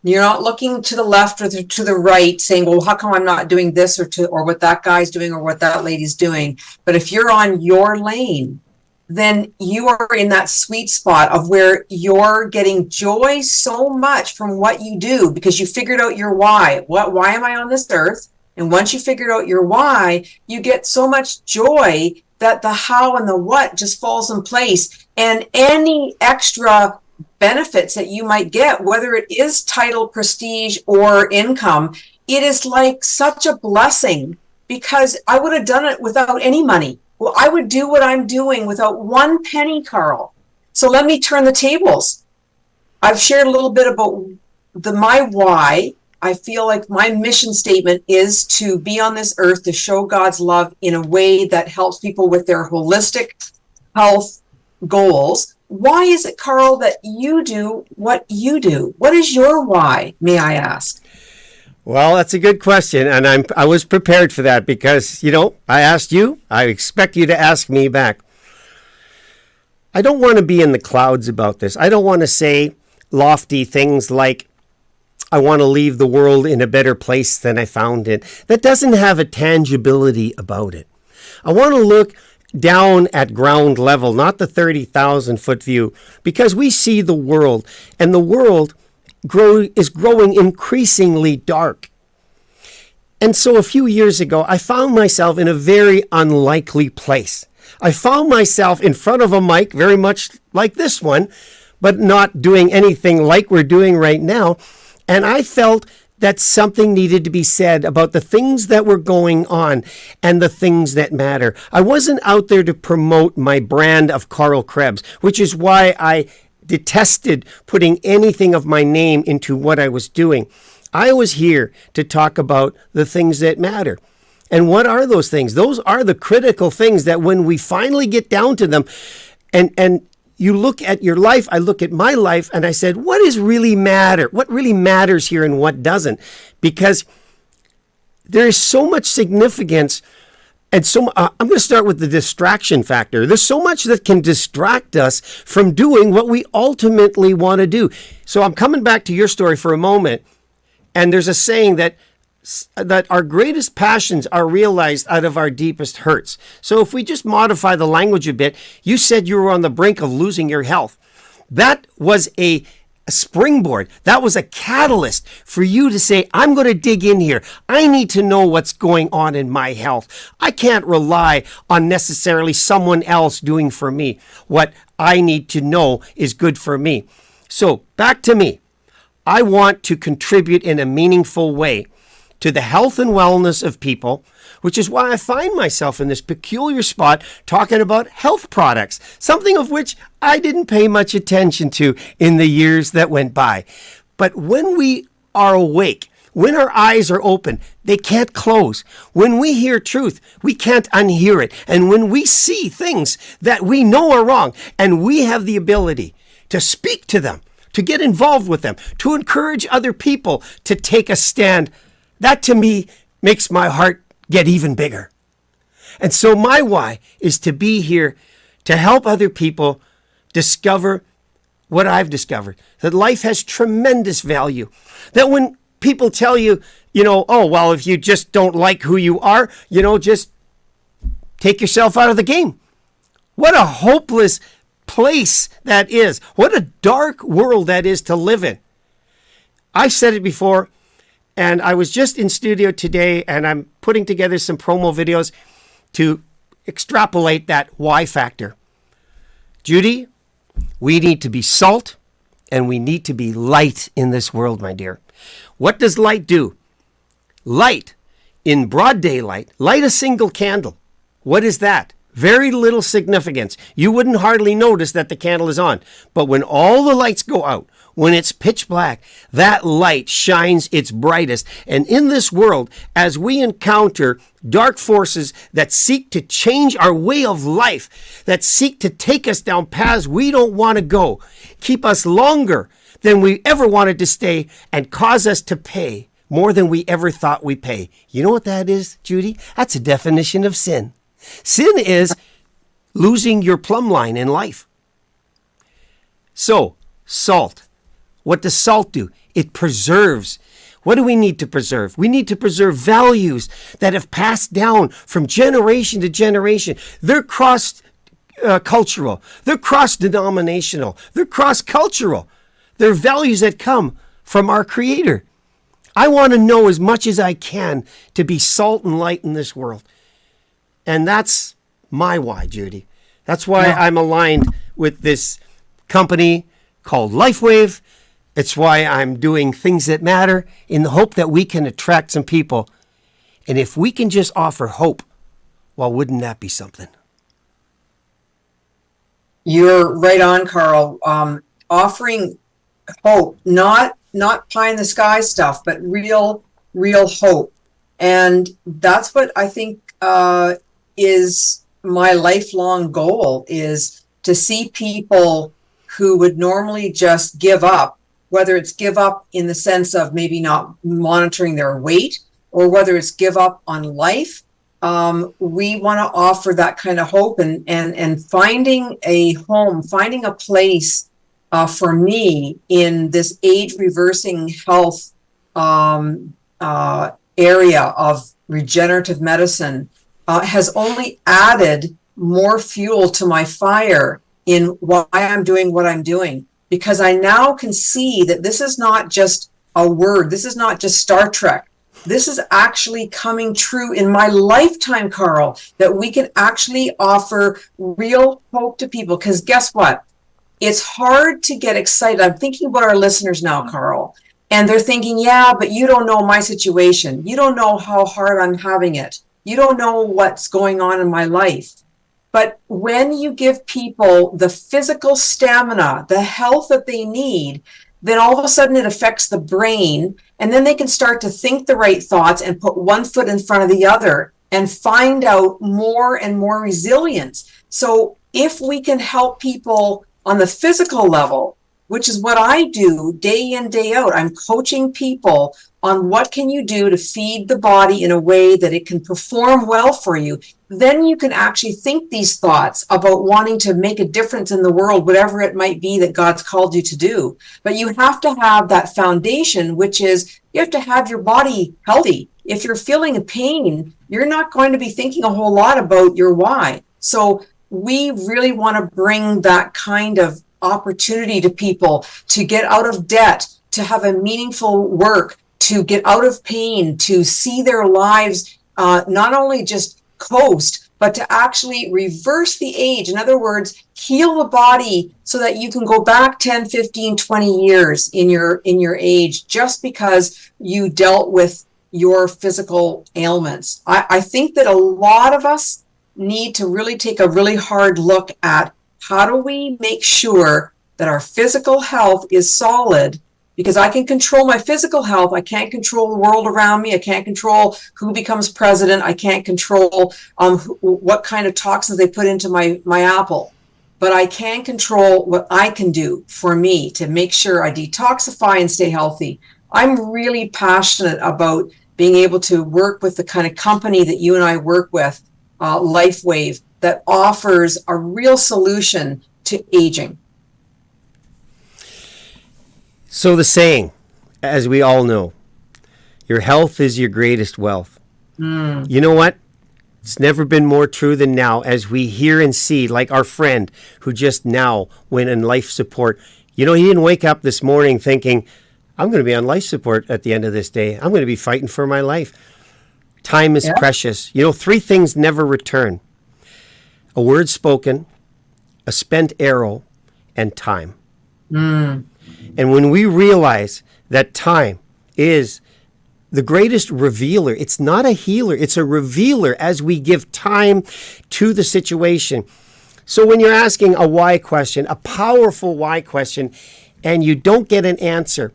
You're not looking to the left or to the right saying, well, how come I'm not doing this or what that guy's doing or what that lady's doing? But if you're on your lane, then you are in that sweet spot of where you're getting joy so much from what you do because you figured out your why. Why am I on this earth? And once you figured out your why, you get so much joy that the how and the what just falls in place. And any extra benefits that you might get, whether it is title, prestige, or income, it is like such a blessing because I would have done it without any money. Well, I would do what I'm doing without one penny, Carl. So let me turn the tables. I've shared a little bit about my why. I feel like my mission statement is to be on this earth to show God's love in a way that helps people with their holistic health goals. Why is it, Carl, that you do what you do? What is your why, may I ask? Well, that's a good question, and I was prepared for that because, I asked you, I expect you to ask me back. I don't want to be in the clouds about this. I don't want to say lofty things like, I want to leave the world in a better place than I found it. That doesn't have a tangibility about it. I want to look down at ground level, not the 30,000 foot view, because we see the world, and the world is growing increasingly dark. And so a few years ago, I found myself in a very unlikely place. I found myself in front of a mic, very much like this one, but not doing anything like we're doing right now. And I felt that something needed to be said about the things that were going on and the things that matter. I wasn't out there to promote my brand of Carl Krebs, which is why I detested putting anything of my name into what I was doing. I was here to talk about the things that matter. And what are those things? Those are the critical things that when we finally get down to them, and you look at your life, I look at my life, and I said, what is really matter? What really matters here and what doesn't? Because there is so much significance. And so I'm going to start with the distraction factor. There's so much that can distract us from doing what we ultimately want to do. So I'm coming back to your story for a moment. And there's a saying that our greatest passions are realized out of our deepest hurts. So if we just modify the language a bit, you said you were on the brink of losing your health. That was a springboard. That was a catalyst for you to say, I'm going to dig in here. I need to know what's going on in my health. I can't rely on necessarily someone else doing for me what I need to know is good for me. So back to me. I want to contribute in a meaningful way to the health and wellness of people, which is why I find myself in this peculiar spot talking about health products, something of which I didn't pay much attention to in the years that went by. But when we are awake, when our eyes are open, they can't close. When we hear truth, we can't unhear it. And when we see things that we know are wrong, and we have the ability to speak to them, to get involved with them, to encourage other people to take a stand, that to me makes my heart get even bigger. And so my why is to be here to help other people discover what I've discovered, that life has tremendous value. That when people tell you, oh, well, if you just don't like who you are, just take yourself out of the game. What a hopeless place that is. What a dark world that is to live in. I said it before, and I was just in studio today, and I'm putting together some promo videos to extrapolate that why factor. Judy, we need to be salt, and we need to be light in this world, my dear. What does light do? Light, in broad daylight, light a single candle. What is that? Very little significance. You wouldn't hardly notice that the candle is on. But when all the lights go out, when it's pitch black, that light shines its brightest. And in this world, as we encounter dark forces that seek to change our way of life, that seek to take us down paths we don't want to go, keep us longer than we ever wanted to stay, and cause us to pay more than we ever thought we pay. You know what that is, Judy? That's a definition of sin. Sin is losing your plumb line in life. So, salt. What does salt do? It preserves. What do we need to preserve? We need to preserve values that have passed down from generation to generation. They're cross-cultural. They're cross-denominational. They're cross-cultural. They're values that come from our Creator. I want to know as much as I can to be salt and light in this world. And that's my why, Judy. That's why I'm aligned with this company called LifeWave. It's why I'm doing Things That Matter in the hope that we can attract some people. And if we can just offer hope, well, wouldn't that be something? You're right on, Carl. Offering hope, not pie in the sky stuff, but real hope. And that's what I think is my lifelong goal, is to see people who would normally just give up, whether it's give up in the sense of maybe not monitoring their weight, or whether it's give up on life. We want to offer that kind of hope, and finding a home, finding a place for me in this age reversing health area of regenerative medicine has only added more fuel to my fire in why I'm doing what I'm doing. Because I now can see that this is not just a word. This is not just Star Trek. This is actually coming true in my lifetime, Carl, that we can actually offer real hope to people. Because guess what? It's hard to get excited. I'm thinking about our listeners now, Carl, and they're thinking, yeah, but you don't know my situation. You don't know how hard I'm having it. You don't know what's going on in my life. But when you give people the physical stamina, the health that they need, then all of a sudden it affects the brain, and then they can start to think the right thoughts and put one foot in front of the other and find out more and more resilience. So if we can help people on the physical level, which is what I do day in, day out, I'm coaching people on what can you do to feed the body in a way that it can perform well for you. Then you can actually think these thoughts about wanting to make a difference in the world, whatever it might be that God's called you to do. But you have to have that foundation, which is you have to have your body healthy. If you're feeling a pain, you're not going to be thinking a whole lot about your why. So we really want to bring that kind of opportunity to people to get out of debt, to have a meaningful work, to get out of pain, to see their lives not only just coast, but to actually reverse the age. In other words, heal the body so that you can go back 10, 15, 20 years in your age just because you dealt with your physical ailments. I think that a lot of us need to really take a really hard look at how do we make sure that our physical health is solid, because I can control my physical health. I can't control the world around me. I can't control who becomes president. I can't control what kind of toxins they put into my apple. But I can control what I can do for me to make sure I detoxify and stay healthy. I'm really passionate about being able to work with the kind of company that you and I work with, LifeWave, that offers a real solution to aging. So the saying, as we all know, your health is your greatest wealth. You know what? It's never been more true than now, as we hear and see, like our friend who just now went in life support. You know, he didn't wake up this morning thinking, I'm going to be on life support at the end of this day. I'm going to be fighting for my life. Time is precious. You know, 3 things never return: a word spoken, a spent arrow, and time. And when we realize that time is the greatest revealer, it's not a healer, it's a revealer as we give time to the situation. So when you're asking a why question, a powerful why question, and you don't get an answer,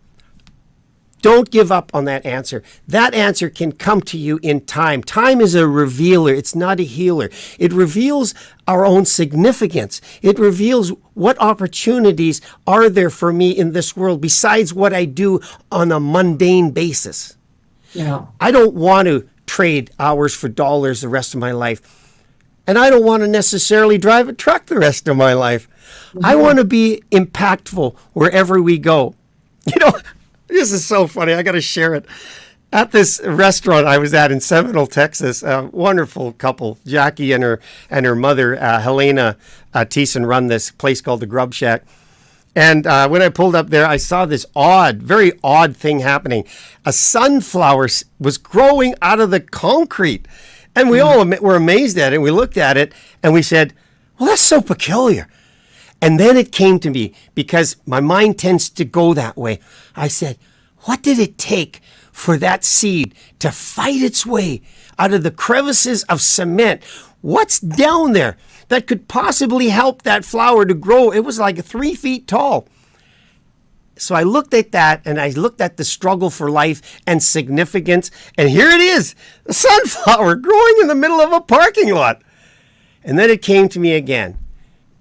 don't give up on that answer. That answer can come to you in time. Time is a revealer. It's not a healer. It reveals our own significance. It reveals what opportunities are there for me in this world besides what I do on a mundane basis. Yeah. I don't want to trade hours for dollars the rest of my life. And I don't want to necessarily drive a truck the rest of my life. I want to be impactful wherever we go. You know, this is so funny. I got to share it. At this restaurant I was at in Seminole, Texas, a wonderful couple, Jackie and her mother, Helena Thiessen, run this place called the Grub Shack. And when I pulled up there, I saw this very odd thing happening. A sunflower was growing out of the concrete. And we all were amazed at it. We looked at it and we said, well, that's so peculiar. And then it came to me, because my mind tends to go that way. I said, what did it take for that seed to fight its way out of the crevices of cement? What's down there that could possibly help that flower to grow? It was like 3 feet tall. So I looked at that, and I looked at the struggle for life and significance, and here it is, a sunflower growing in the middle of a parking lot. And then it came to me again.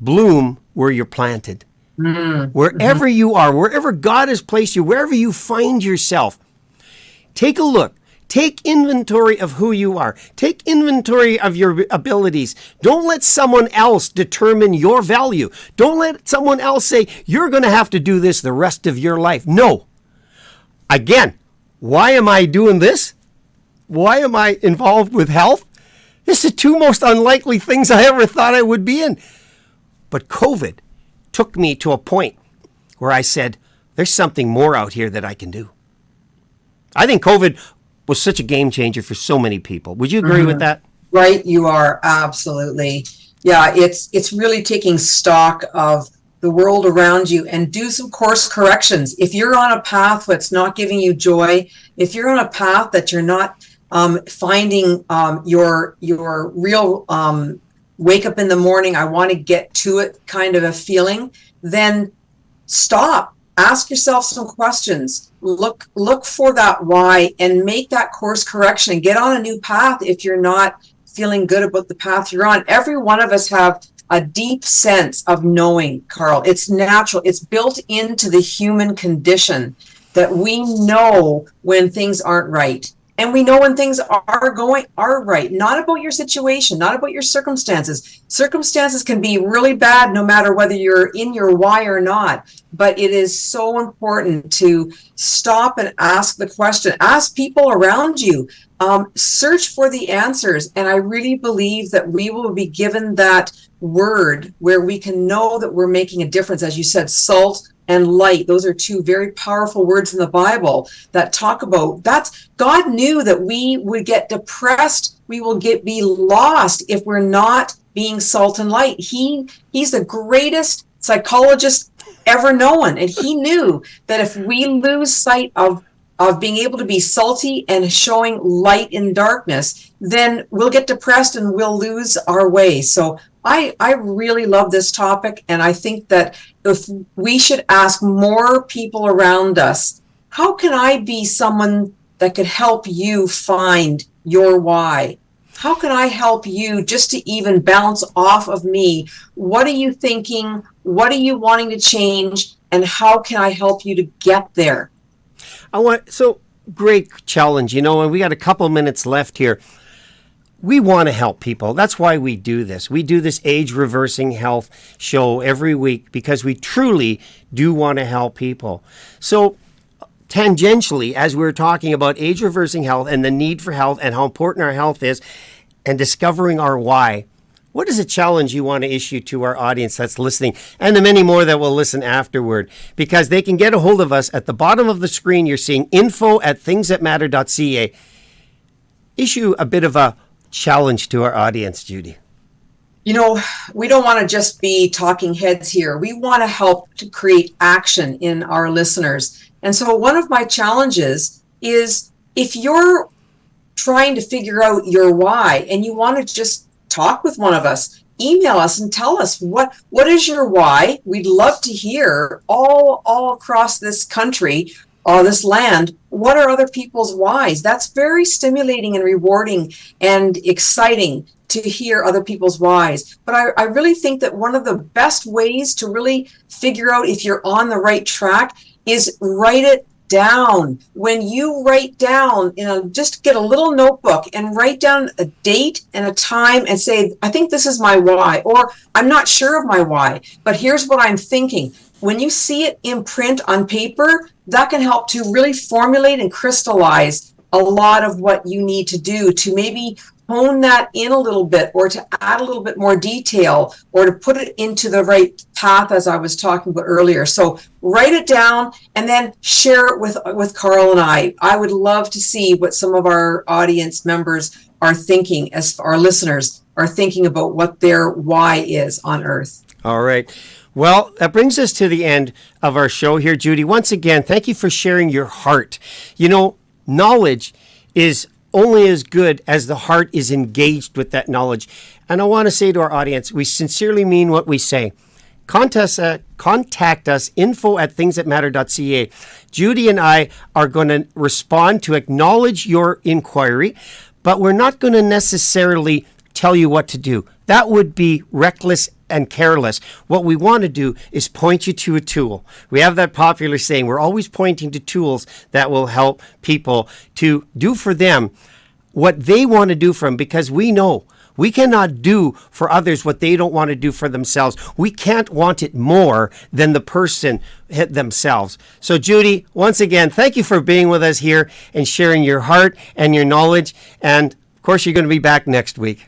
Bloom where you're planted. Wherever you are, wherever God has placed you, wherever you find yourself, take a look. Take inventory of who you are. Take inventory of your abilities. Don't let someone else determine your value. Don't let someone else say, you're going to have to do this the rest of your life. No. Again, why am I doing this? Why am I involved with health? This is the two most unlikely things I ever thought I would be in. But COVID took me to a point where I said, there's something more out here that I can do. I think COVID was such a game changer for so many people. Would you agree with that? Right, you are, absolutely. Yeah, it's really taking stock of the world around you and do some course corrections. If you're on a path that's not giving you joy, if you're on a path that you're not finding your real wake up in the morning, I want to get to it kind of a feeling, then stop. Ask yourself some questions. Look for that why and make that course correction and get on a new path if you're not feeling good about the path you're on. Every one of us have a deep sense of knowing, Carl. It's natural. It's built into the human condition that we know when things aren't right. And we know when things are right. Not about your situation, not about your circumstances. Circumstances can be really bad no matter whether you're in your why or not. But it is so important to stop and ask the question. Ask people around you. Search for the answers. And I really believe that we will be given that word where we can know that we're making a difference. As you said, salt and light. Those are two very powerful words in the Bible that talk about that's God knew that we would get depressed. We will be lost if we're not being salt and light. He's the greatest psychologist ever known. And he knew that if we lose sight of being able to be salty and showing light in darkness, then we'll get depressed and we'll lose our way. So I really love this topic, and I think that if we should ask more people around us, how can I be someone that could help you find your why? How can I help you just to even bounce off of me? What are you thinking? What are you wanting to change? And how can I help you to get there? So great challenge, and we got a couple minutes left here. We want to help people. That's why we do this. We do this Age Reversing Health show every week because we truly do want to help people. So tangentially, as we're talking about age reversing health and the need for health and how important our health is and discovering our why, what is a challenge you want to issue to our audience that's listening and the many more that will listen afterward? Because they can get a hold of us at the bottom of the screen. You're seeing info@thingsthatmatter.ca. Issue a bit of a challenge to our audience, Judy. We don't want to just be talking heads here. We want to help to create action in our listeners. And so one of my challenges is if you're trying to figure out your why and you want to just talk with one of us, email us and tell us what is your why. We'd love to hear all across this country or this land, what are other people's whys? That's very stimulating and rewarding and exciting to hear other people's whys. But I really think that one of the best ways to really figure out if you're on the right track is write it down. When you write down, just get a little notebook and write down a date and a time and say, I think this is my why, or I'm not sure of my why, but here's what I'm thinking. when you see it in print on paper, that can help to really formulate and crystallize a lot of what you need to do to maybe hone that in a little bit, or to add a little bit more detail, or to put it into the right path, as I was talking about earlier. So write it down and then share it with Carl and I. I would love to see what some of our audience members are thinking, as our listeners are thinking about what their why is on Earth. All right. Well, that brings us to the end of our show here, Judy. Once again, thank you for sharing your heart. You know, knowledge is only as good as the heart is engaged with that knowledge. And I want to say to our audience, we sincerely mean what we say. Contact us, info@thingsthatmatter.ca. Judy and I are going to respond to acknowledge your inquiry, but we're not going to necessarily tell you what to do. That would be reckless and careless. What we want to do is point you to a tool. We have that popular saying, we're always pointing to tools that will help people to do for them what they want to do for them, because we know we cannot do for others what they don't want to do for themselves. We can't want it more than the person themselves. So Judy, once again, thank you for being with us here and sharing your heart and your knowledge. And of course, you're going to be back next week.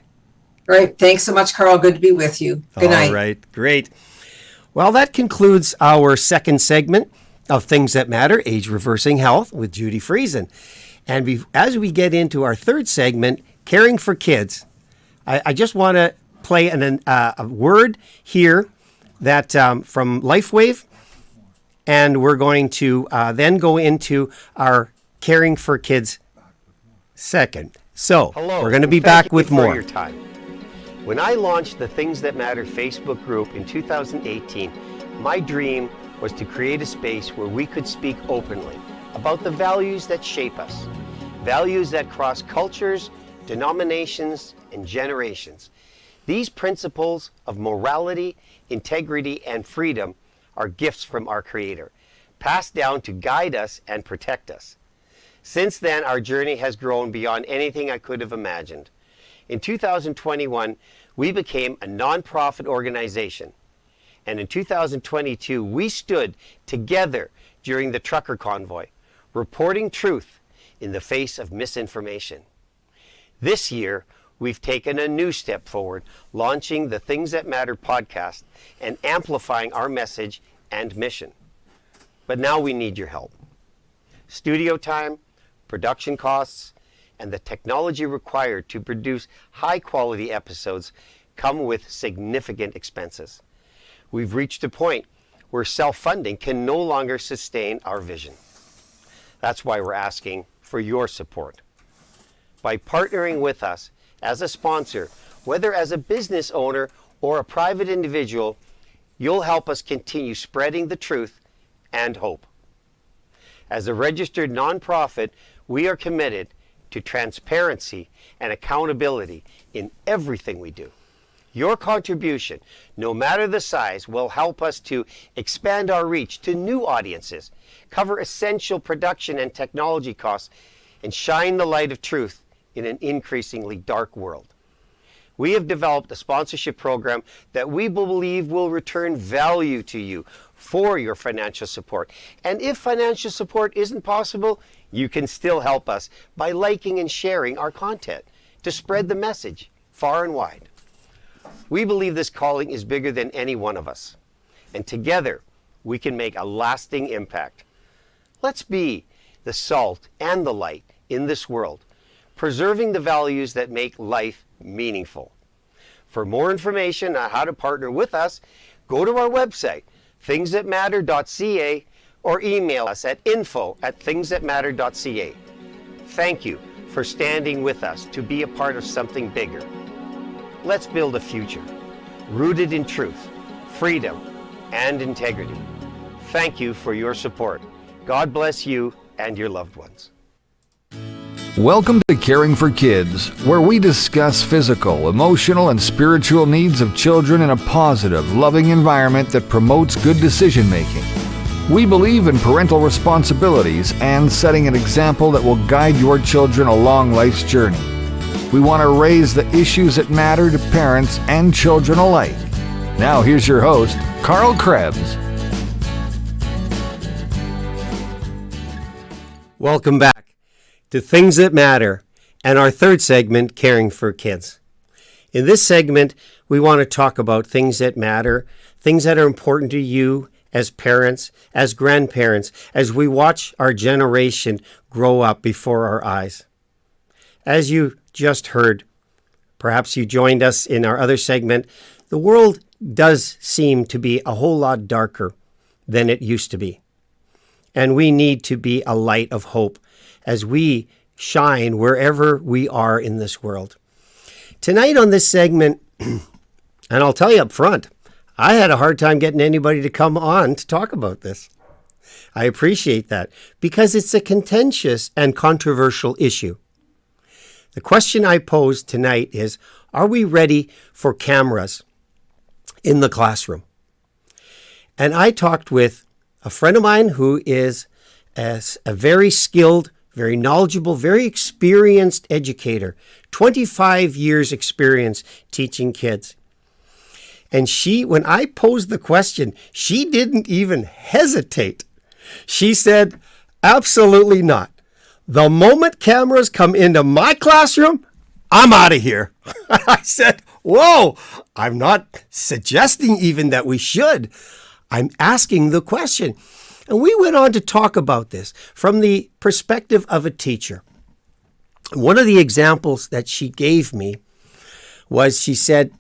Right. Thanks so much, Carl. Good to be with you. Good night. All right. Great. Well, that concludes our second segment of Things That Matter, Age Reversing Health with Judy Friesen. And as we get into our third segment, Caring for Kids, I just want to play a word here that from LifeWave, and we're going to then go into our Caring for Kids second. So we're going to be back with more. Your time. When I launched the Things That Matter Facebook group in 2018, my dream was to create a space where we could speak openly about the values that shape us, values that cross cultures, denominations, and generations. These principles of morality, integrity, and freedom are gifts from our Creator, passed down to guide us and protect us. Since then, our journey has grown beyond anything I could have imagined. In 2021, we became a nonprofit organization. And in 2022, we stood together during the trucker convoy, reporting truth in the face of misinformation. This year, we've taken a new step forward, launching the Things That Matter podcast and amplifying our message and mission. But now we need your help. Studio time, production costs, and the technology required to produce high-quality episodes come with significant expenses. We've reached a point where self-funding can no longer sustain our vision. That's why we're asking for your support. By partnering with us as a sponsor, whether as a business owner or a private individual, you'll help us continue spreading the truth and hope. As a registered nonprofit, we are committed to transparency and accountability in everything we do. Your contribution, no matter the size, will help us to expand our reach to new audiences, cover essential production and technology costs, and shine the light of truth in an increasingly dark world. We have developed a sponsorship program that we believe will return value to you for your financial support. And if financial support isn't possible, you can still help us by liking and sharing our content to spread the message far and wide. We believe this calling is bigger than any one of us, and together we can make a lasting impact. Let's be the salt and the light in this world, preserving the values that make life meaningful. For more information on how to partner with us, go to our website, thingsthatmatter.ca, or email us at info@thingsthatmatter.ca. Thank you for standing with us to be a part of something bigger. Let's build a future rooted in truth, freedom, and integrity. Thank you for your support. God bless you and your loved ones. Welcome to Caring for Kids, where we discuss physical, emotional, and spiritual needs of children in a positive, loving environment that promotes good decision-making. We believe in parental responsibilities and setting an example that will guide your children along life's journey. We want to raise the issues that matter to parents and children alike. Now here's your host, Carl Krebs. Welcome back to Things That Matter and our third segment, Caring for Kids. In this segment, we want to talk about things that matter, things that are important to you as parents, as grandparents, as we watch our generation grow up before our eyes. As you just heard, perhaps you joined us in our other segment, the world does seem to be a whole lot darker than it used to be. And we need to be a light of hope as we shine wherever we are in this world. Tonight on this segment, and I'll tell you up front, I had a hard time getting anybody to come on to talk about this. I appreciate that because it's a contentious and controversial issue. The question I pose tonight is, are we ready for cameras in the classroom? And I talked with a friend of mine who is a very skilled, very knowledgeable, very experienced educator, 25 years experience teaching kids. And when I posed the question, she didn't even hesitate. She said, absolutely not. The moment cameras come into my classroom, I'm out of here. I said, whoa, I'm not suggesting even that we should. I'm asking the question. And we went on to talk about this from the perspective of a teacher. One of the examples that she gave me was she said,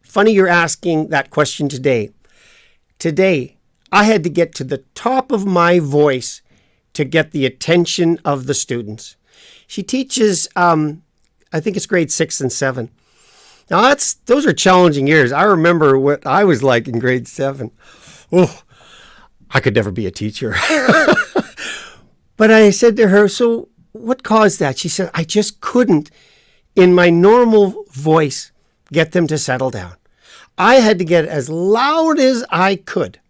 funny you're asking that question today. Today, I had to get to the top of my voice to get the attention of the students. She teaches, I think it's grade 6 and 7. Now, those are challenging years. I remember what I was like in grade 7. Oh, I could never be a teacher. But I said to her, so what caused that? She said, I just couldn't, in my normal voice, get them to settle down. I had to get as loud as I could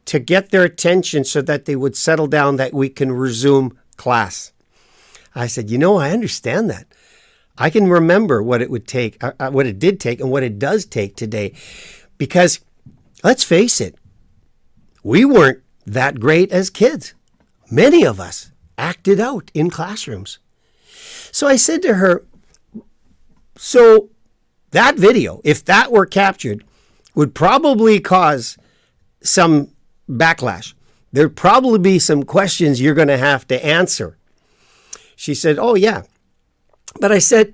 to get their attention so that they would settle down, that we can resume class. I said, I understand that. I can remember what it would take, what it did take, and what it does take today. Because let's face it, we weren't that great as kids. Many of us acted out in classrooms. So I said to her, so that video, if that were captured, would probably cause some backlash. There'd probably be some questions you're going to have to answer. She said, oh, yeah. But I said,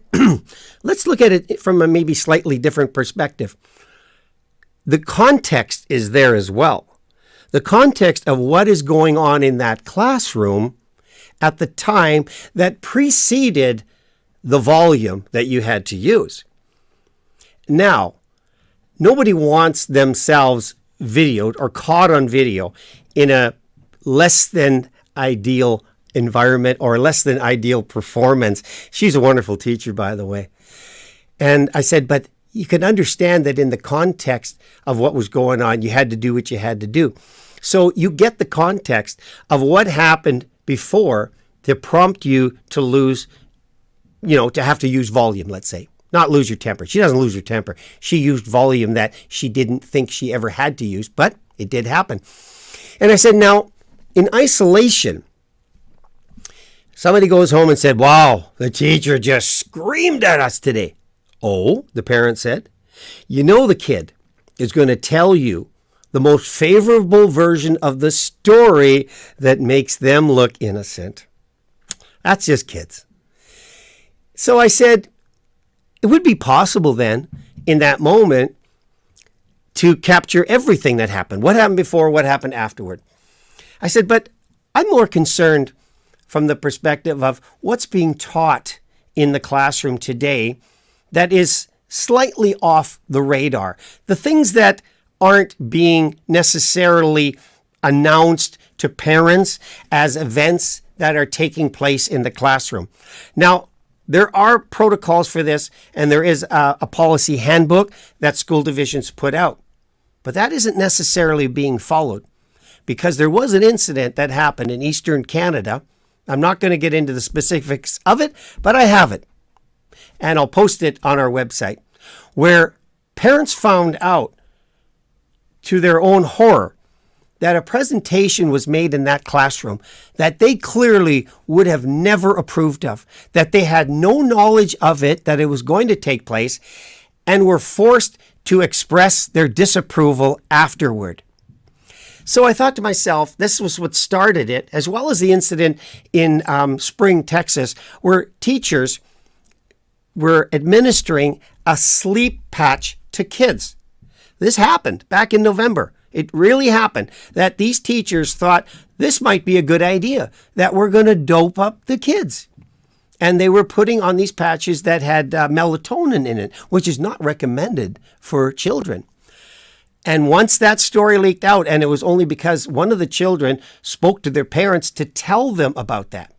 let's look at it from a maybe slightly different perspective. The context is there as well. The context of what is going on in that classroom at the time that preceded the volume that you had to use. Now, nobody wants themselves videoed or caught on video in a less than ideal environment or less than ideal performance. She's a wonderful teacher, by the way. And I said, but you can understand that in the context of what was going on, you had to do what you had to do. So you get the context of what happened before to prompt you to lose, to have to use volume, let's say. Not lose your temper. She doesn't lose her temper. She used volume that she didn't think she ever had to use, but it did happen. And I said, now, in isolation, somebody goes home and said, wow, the teacher just screamed at us today. Oh, the parent said, the kid is going to tell you the most favorable version of the story that makes them look innocent. That's just kids. So I said, it would be possible then, in that moment, to capture everything that happened. What happened before, what happened afterward. I said, but I'm more concerned from the perspective of what's being taught in the classroom today that is slightly off the radar. The things that aren't being necessarily announced to parents as events that are taking place in the classroom. Now, there are protocols for this, and there is a policy handbook that school divisions put out. But that isn't necessarily being followed because there was an incident that happened in Eastern Canada. I'm not going to get into the specifics of it, but I have it. And I'll post it on our website, where parents found out to their own horror that a presentation was made in that classroom that they clearly would have never approved of, that they had no knowledge of it, that it was going to take place, and were forced to express their disapproval afterward. So I thought to myself, this was what started it, as well as the incident in Spring, Texas, where teachers were administering a sleep patch to kids. This happened back in November. It really happened that these teachers thought this might be a good idea, that we're going to dope up the kids. And they were putting on these patches that had melatonin in it, which is not recommended for children. And once that story leaked out, and it was only because one of the children spoke to their parents to tell them about that.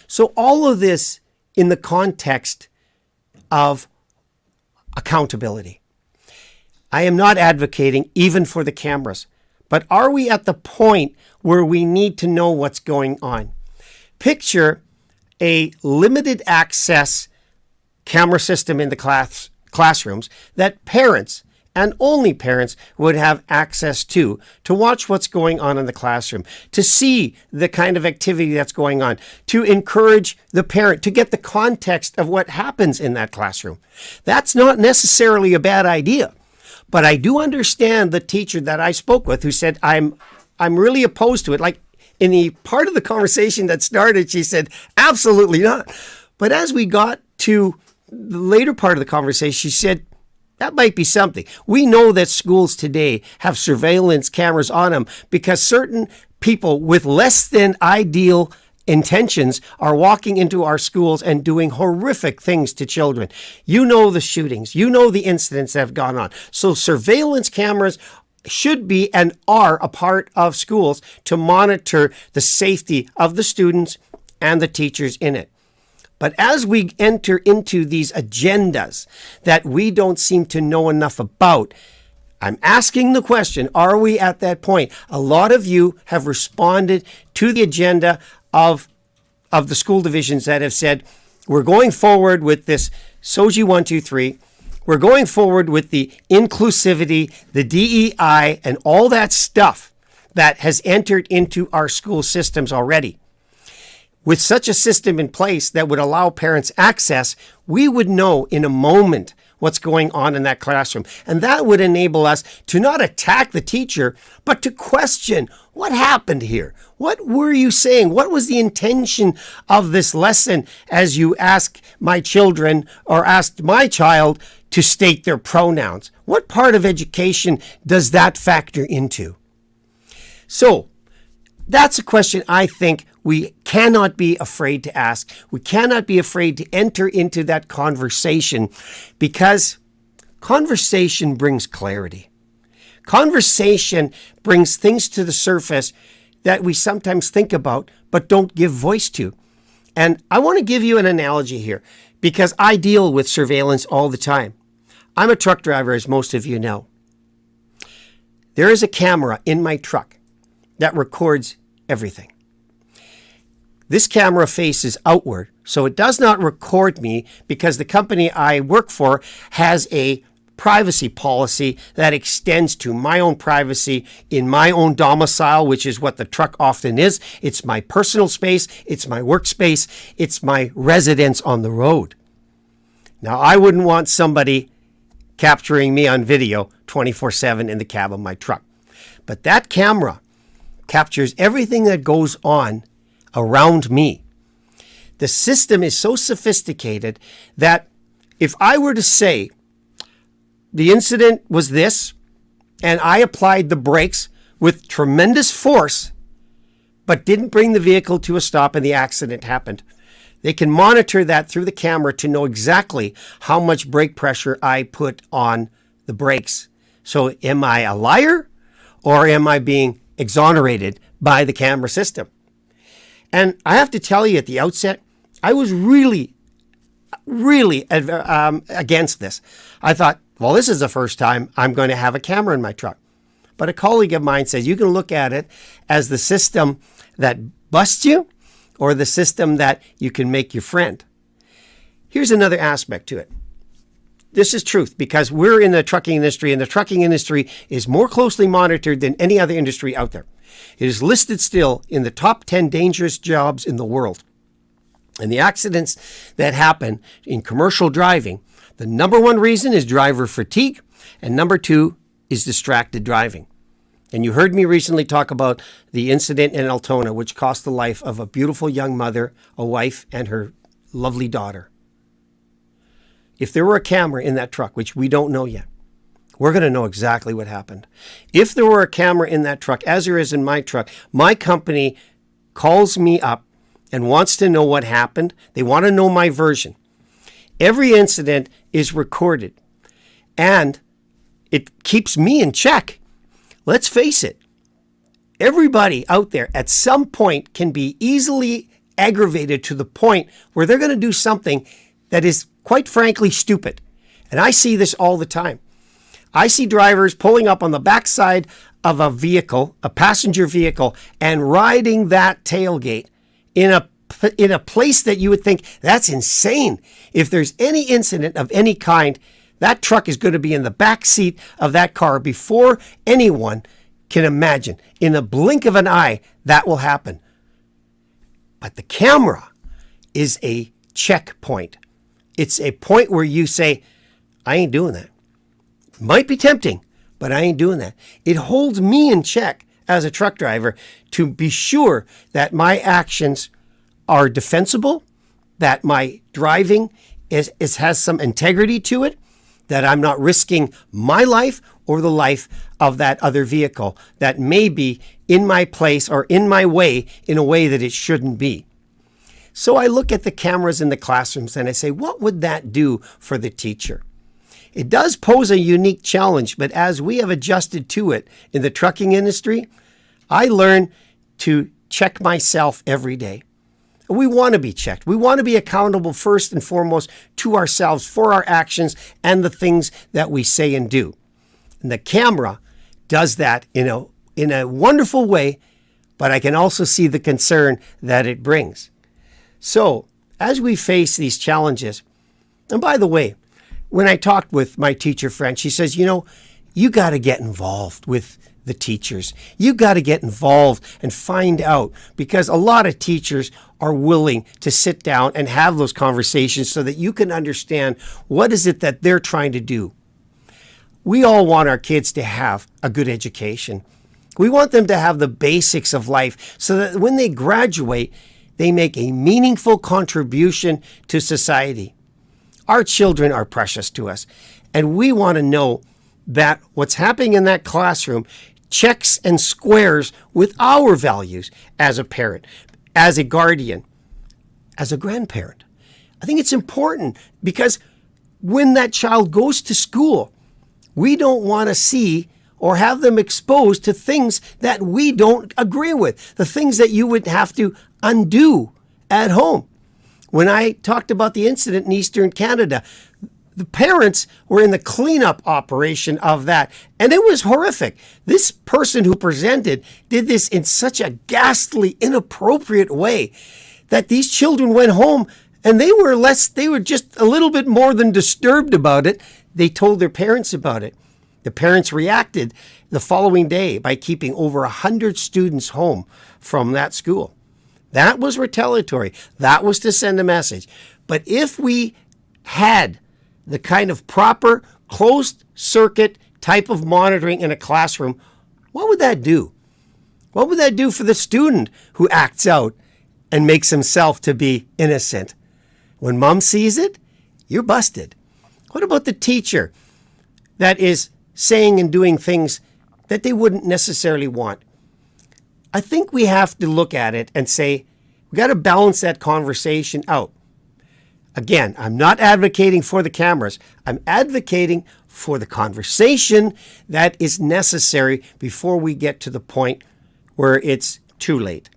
So all of this in the context of accountability. I am not advocating even for the cameras, but are we at the point where we need to know what's going on? Picture a limited access camera system in the classrooms that parents and only parents would have access to watch what's going on in the classroom, to see the kind of activity that's going on, to encourage the parent to get the context of what happens in that classroom. That's not necessarily a bad idea, but I do understand the teacher that I spoke with who said, I'm really opposed to it. Like in the part of the conversation that started, she said, absolutely not. But as we got to the later part of the conversation, she said, that might be something. We know that schools today have surveillance cameras on them because certain people with less than ideal intentions are walking into our schools and doing horrific things to children. You know the shootings. You know the incidents that have gone on. So surveillance cameras should be and are a part of schools to monitor the safety of the students and the teachers in it. But as we enter into these agendas that we don't seem to know enough about, I'm asking the question, are we at that point? A lot of you have responded to the agenda of the school divisions that have said, we're going forward with this SOGI 123. We're going forward with the inclusivity, the DEI, and all that stuff that has entered into our school systems already. With such a system in place that would allow parents access, we would know in a moment what's going on in that classroom. And that would enable us to not attack the teacher, but to question what happened here. What were you saying? What was the intention of this lesson as you ask my children or asked my child to state their pronouns? What part of education does that factor into? So that's a question I think we cannot be afraid to ask. We cannot be afraid to enter into that conversation because conversation brings clarity. Conversation brings things to the surface that we sometimes think about but don't give voice to. And I want to give you an analogy here because I deal with surveillance all the time. I'm a truck driver, as most of you know. There is a camera in my truck that records everything. This camera faces outward, so it does not record me because the company I work for has a privacy policy that extends to my own privacy in my own domicile, which is what the truck often is. It's my personal space, it's my workspace, it's my residence on the road. Now, I wouldn't want somebody capturing me on video 24/7 in the cab of my truck. But that camera captures everything that goes on around me. The system is so sophisticated that if I were to say the incident was this, and I applied the brakes with tremendous force, but didn't bring the vehicle to a stop and the accident happened, they can monitor that through the camera to know exactly how much brake pressure I put on the brakes. So am I a liar or am I being exonerated by the camera system? And I have to tell you at the outset, I was really against this. I thought, well, this is the first time I'm going to have a camera in my truck. But a colleague of mine says you can look at it as the system that busts you or the system that you can make your friend. Here's another aspect to it. This is truth because we're in the trucking industry, and the trucking industry is more closely monitored than any other industry out there. It is listed still in the top 10 dangerous jobs in the world. And the accidents that happen in commercial driving, the number one reason is driver fatigue, and number two is distracted driving. And you heard me recently talk about the incident in Altona, which cost the life of a beautiful young mother, a wife, and her lovely daughter. If there were a camera in that truck, which we don't know yet, we're going to know exactly what happened. If there were a camera in that truck, as there is in my truck, my company calls me up and wants to know what happened. They want to know my version. Every incident is recorded, and it keeps me in check. Let's face it. Everybody out there at some point can be easily aggravated to the point where they're going to do something that is, quite frankly, stupid. And I see this all the time. I see drivers pulling up on the backside of a vehicle, a passenger vehicle, and riding that tailgate in a place that you would think, that's insane. If there's any incident of any kind, that truck is going to be in the back seat of that car before anyone can imagine. In a blink of an eye, that will happen. But the camera is a checkpoint. It's a point where you say, I ain't doing that. Might be tempting, but I ain't doing that. It holds me in check as a truck driver to be sure that my actions are defensible, that my driving has some integrity to it, that I'm not risking my life or the life of that other vehicle that may be in my place or in my way in a way that it shouldn't be. So I look at the cameras in the classrooms and I say, what would that do for the teacher? It does pose a unique challenge, but as we have adjusted to it in the trucking industry, I learn to check myself every day. We want to be checked. We want to be accountable first and foremost to ourselves for our actions and the things that we say and do. And the camera does that in a wonderful way, but I can also see the concern that it brings. So as we face these challenges, and by the way, when I talked with my teacher friend, she says, you got to get involved with the teachers. You got to get involved and find out, because a lot of teachers are willing to sit down and have those conversations so that you can understand what is it that they're trying to do. We all want our kids to have a good education. We want them to have the basics of life so that when they graduate, they make a meaningful contribution to society. Our children are precious to us, and we want to know that what's happening in that classroom checks and squares with our values as a parent, as a guardian, as a grandparent. I think it's important because when that child goes to school, we don't want to see or have them exposed to things that we don't agree with, the things that you would have to undo at home. When I talked about the incident in Eastern Canada, the parents were in the cleanup operation of that, and it was horrific. This person who presented did this in such a ghastly, inappropriate way that these children went home and they were just a little bit more than disturbed about it. They told their parents about it. The parents reacted the following day by keeping over 100 students home from that school. That was retaliatory. That was to send a message. But if we had the kind of proper closed circuit type of monitoring in a classroom, what would that do? What would that do for the student who acts out and makes himself to be innocent? When mom sees it, you're busted. What about the teacher that is saying and doing things that they wouldn't necessarily want? I think we have to look at it and say, we got to balance that conversation out. Again, I'm not advocating for the cameras. I'm advocating for the conversation that is necessary before we get to the point where it's too late.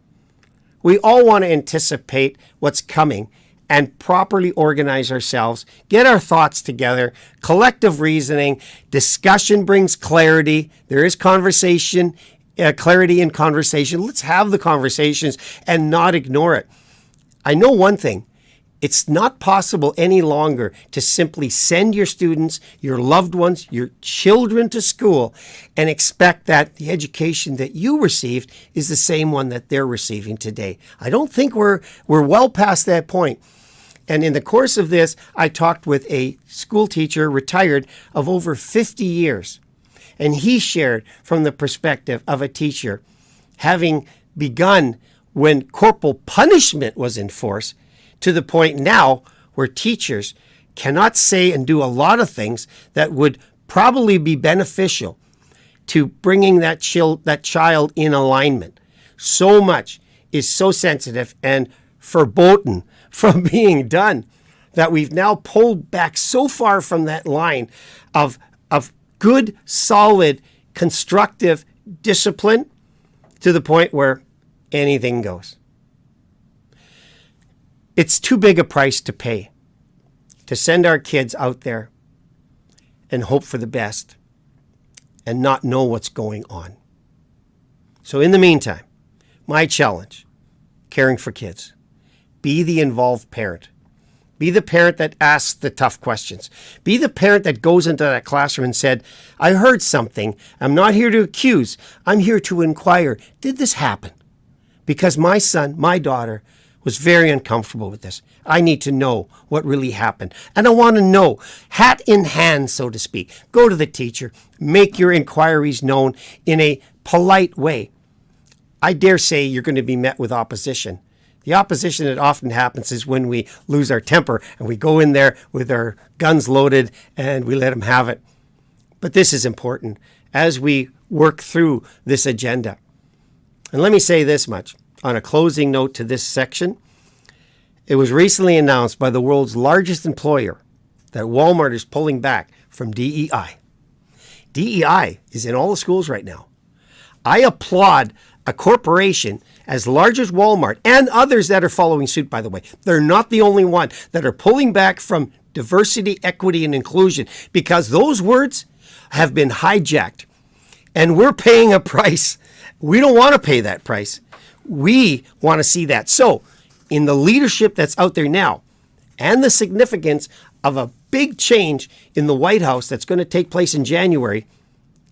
We all want to anticipate what's coming and properly organize ourselves, get our thoughts together, collective reasoning. Discussion brings clarity. There is conversation, clarity in conversation. Let's have the conversations and not ignore it. I know one thing. It's not possible any longer to simply send your students, your loved ones, your children to school and expect that the education that you received is the same one that they're receiving today. I don't think we're well past that point. And in the course of this, I talked with a school teacher, retired, of over 50 years. And he shared from the perspective of a teacher, having begun when corporal punishment was in force, to the point now where teachers cannot say and do a lot of things that would probably be beneficial to bringing that child in alignment. So much is so sensitive and verboten from being done that we've now pulled back so far from that line of good, solid, constructive discipline to the point where anything goes. It's too big a price to pay to send our kids out there and hope for the best and not know what's going on. So in the meantime, my challenge, caring for kids, be the involved parent. Be the parent that asks the tough questions. Be the parent that goes into that classroom and said, I heard something. I'm not here to accuse. I'm here to inquire. Did this happen? Because my son, my daughter, was very uncomfortable with this. I need to know what really happened. And I want to know, hat in hand, so to speak. Go to the teacher. Make your inquiries known in a polite way. I dare say you're going to be met with opposition. The opposition that often happens is when we lose our temper and we go in there with our guns loaded and we let them have it. But this is important as we work through this agenda. And let me say this much on a closing note to this section. It was recently announced by the world's largest employer that Walmart is pulling back from DEI. DEI is in all the schools right now. I applaud a corporation as large as Walmart and others that are following suit, by the way. They're not the only one that are pulling back from diversity, equity, and inclusion because those words have been hijacked and we're paying a price. We don't want to pay that price. We want to see that. So, in the leadership that's out there now and the significance of a big change in the White House that's going to take place in January,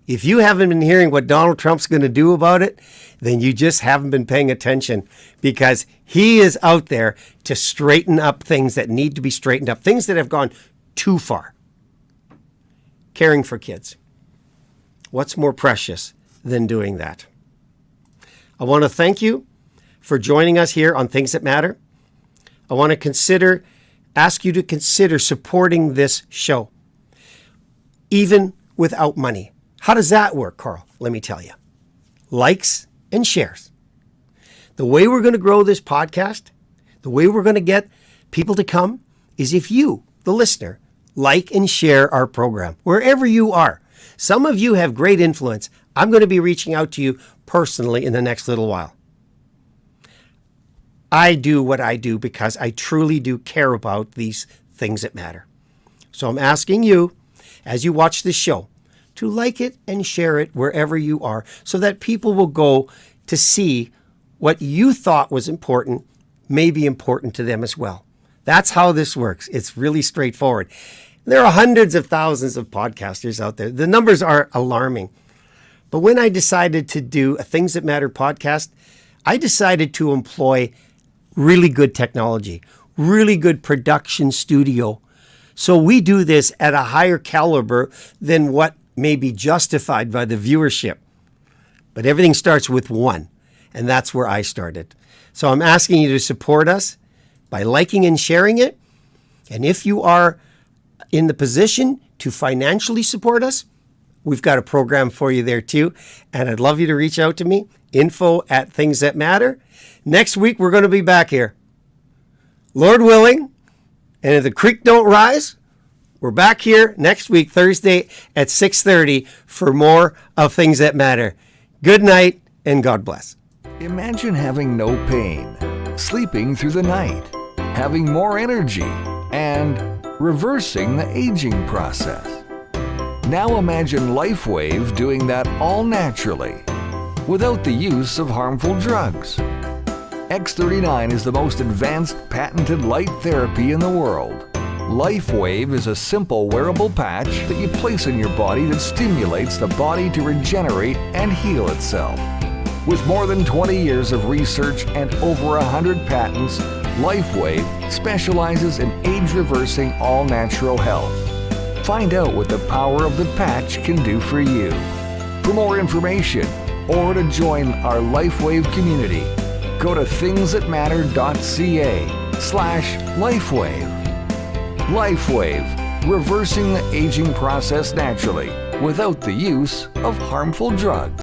if you haven't been hearing what Donald Trump's going to do about it, then you just haven't been paying attention because he is out there to straighten up things that need to be straightened up, things that have gone too far. Caring for kids. What's more precious than doing that? I want to thank you for joining us here on Things That Matter. I want to ask you to consider supporting this show, even without money. How does that work, Carl? Let me tell you. Likes and shares. The way we're going to grow this podcast, the way we're going to get people to come is if you, the listener, like and share our program, wherever you are. Some of you have great influence. I'm going to be reaching out to you personally in the next little while. I do what I do because I truly do care about these things that matter. So I'm asking you, as you watch this show, to like it and share it wherever you are so that people will go to see what you thought was important may be important to them as well. That's how this works. It's really straightforward. There are hundreds of thousands of podcasters out there. The numbers are alarming. But when I decided to do a Things That Matter podcast, I decided to employ really good technology, really good production studio. So we do this at a higher caliber than what may be justified by the viewership. But everything starts with one, and that's where I started. So I'm asking you to support us by liking and sharing it. And if you are in the position to financially support us, we've got a program for you there too. And I'd love you to reach out to me, info@Things That Matter. Next week, we're going to be back here. Lord willing, and if the creek don't rise, we're back here next week, Thursday at 6:30 for more of Things That Matter. Good night and God bless. Imagine having no pain, sleeping through the night, having more energy, and reversing the aging process. Now imagine LifeWave doing that all naturally, without the use of harmful drugs. X39 is the most advanced patented light therapy in the world. LifeWave is a simple wearable patch that you place in your body that stimulates the body to regenerate and heal itself. With more than 20 years of research and over 100 patents, LifeWave specializes in age-reversing all-natural health. Find out what the power of the patch can do for you. For more information or to join our LifeWave community, go to thingsthatmatter.ca/LifeWave. LifeWave, reversing the aging process naturally without the use of harmful drugs.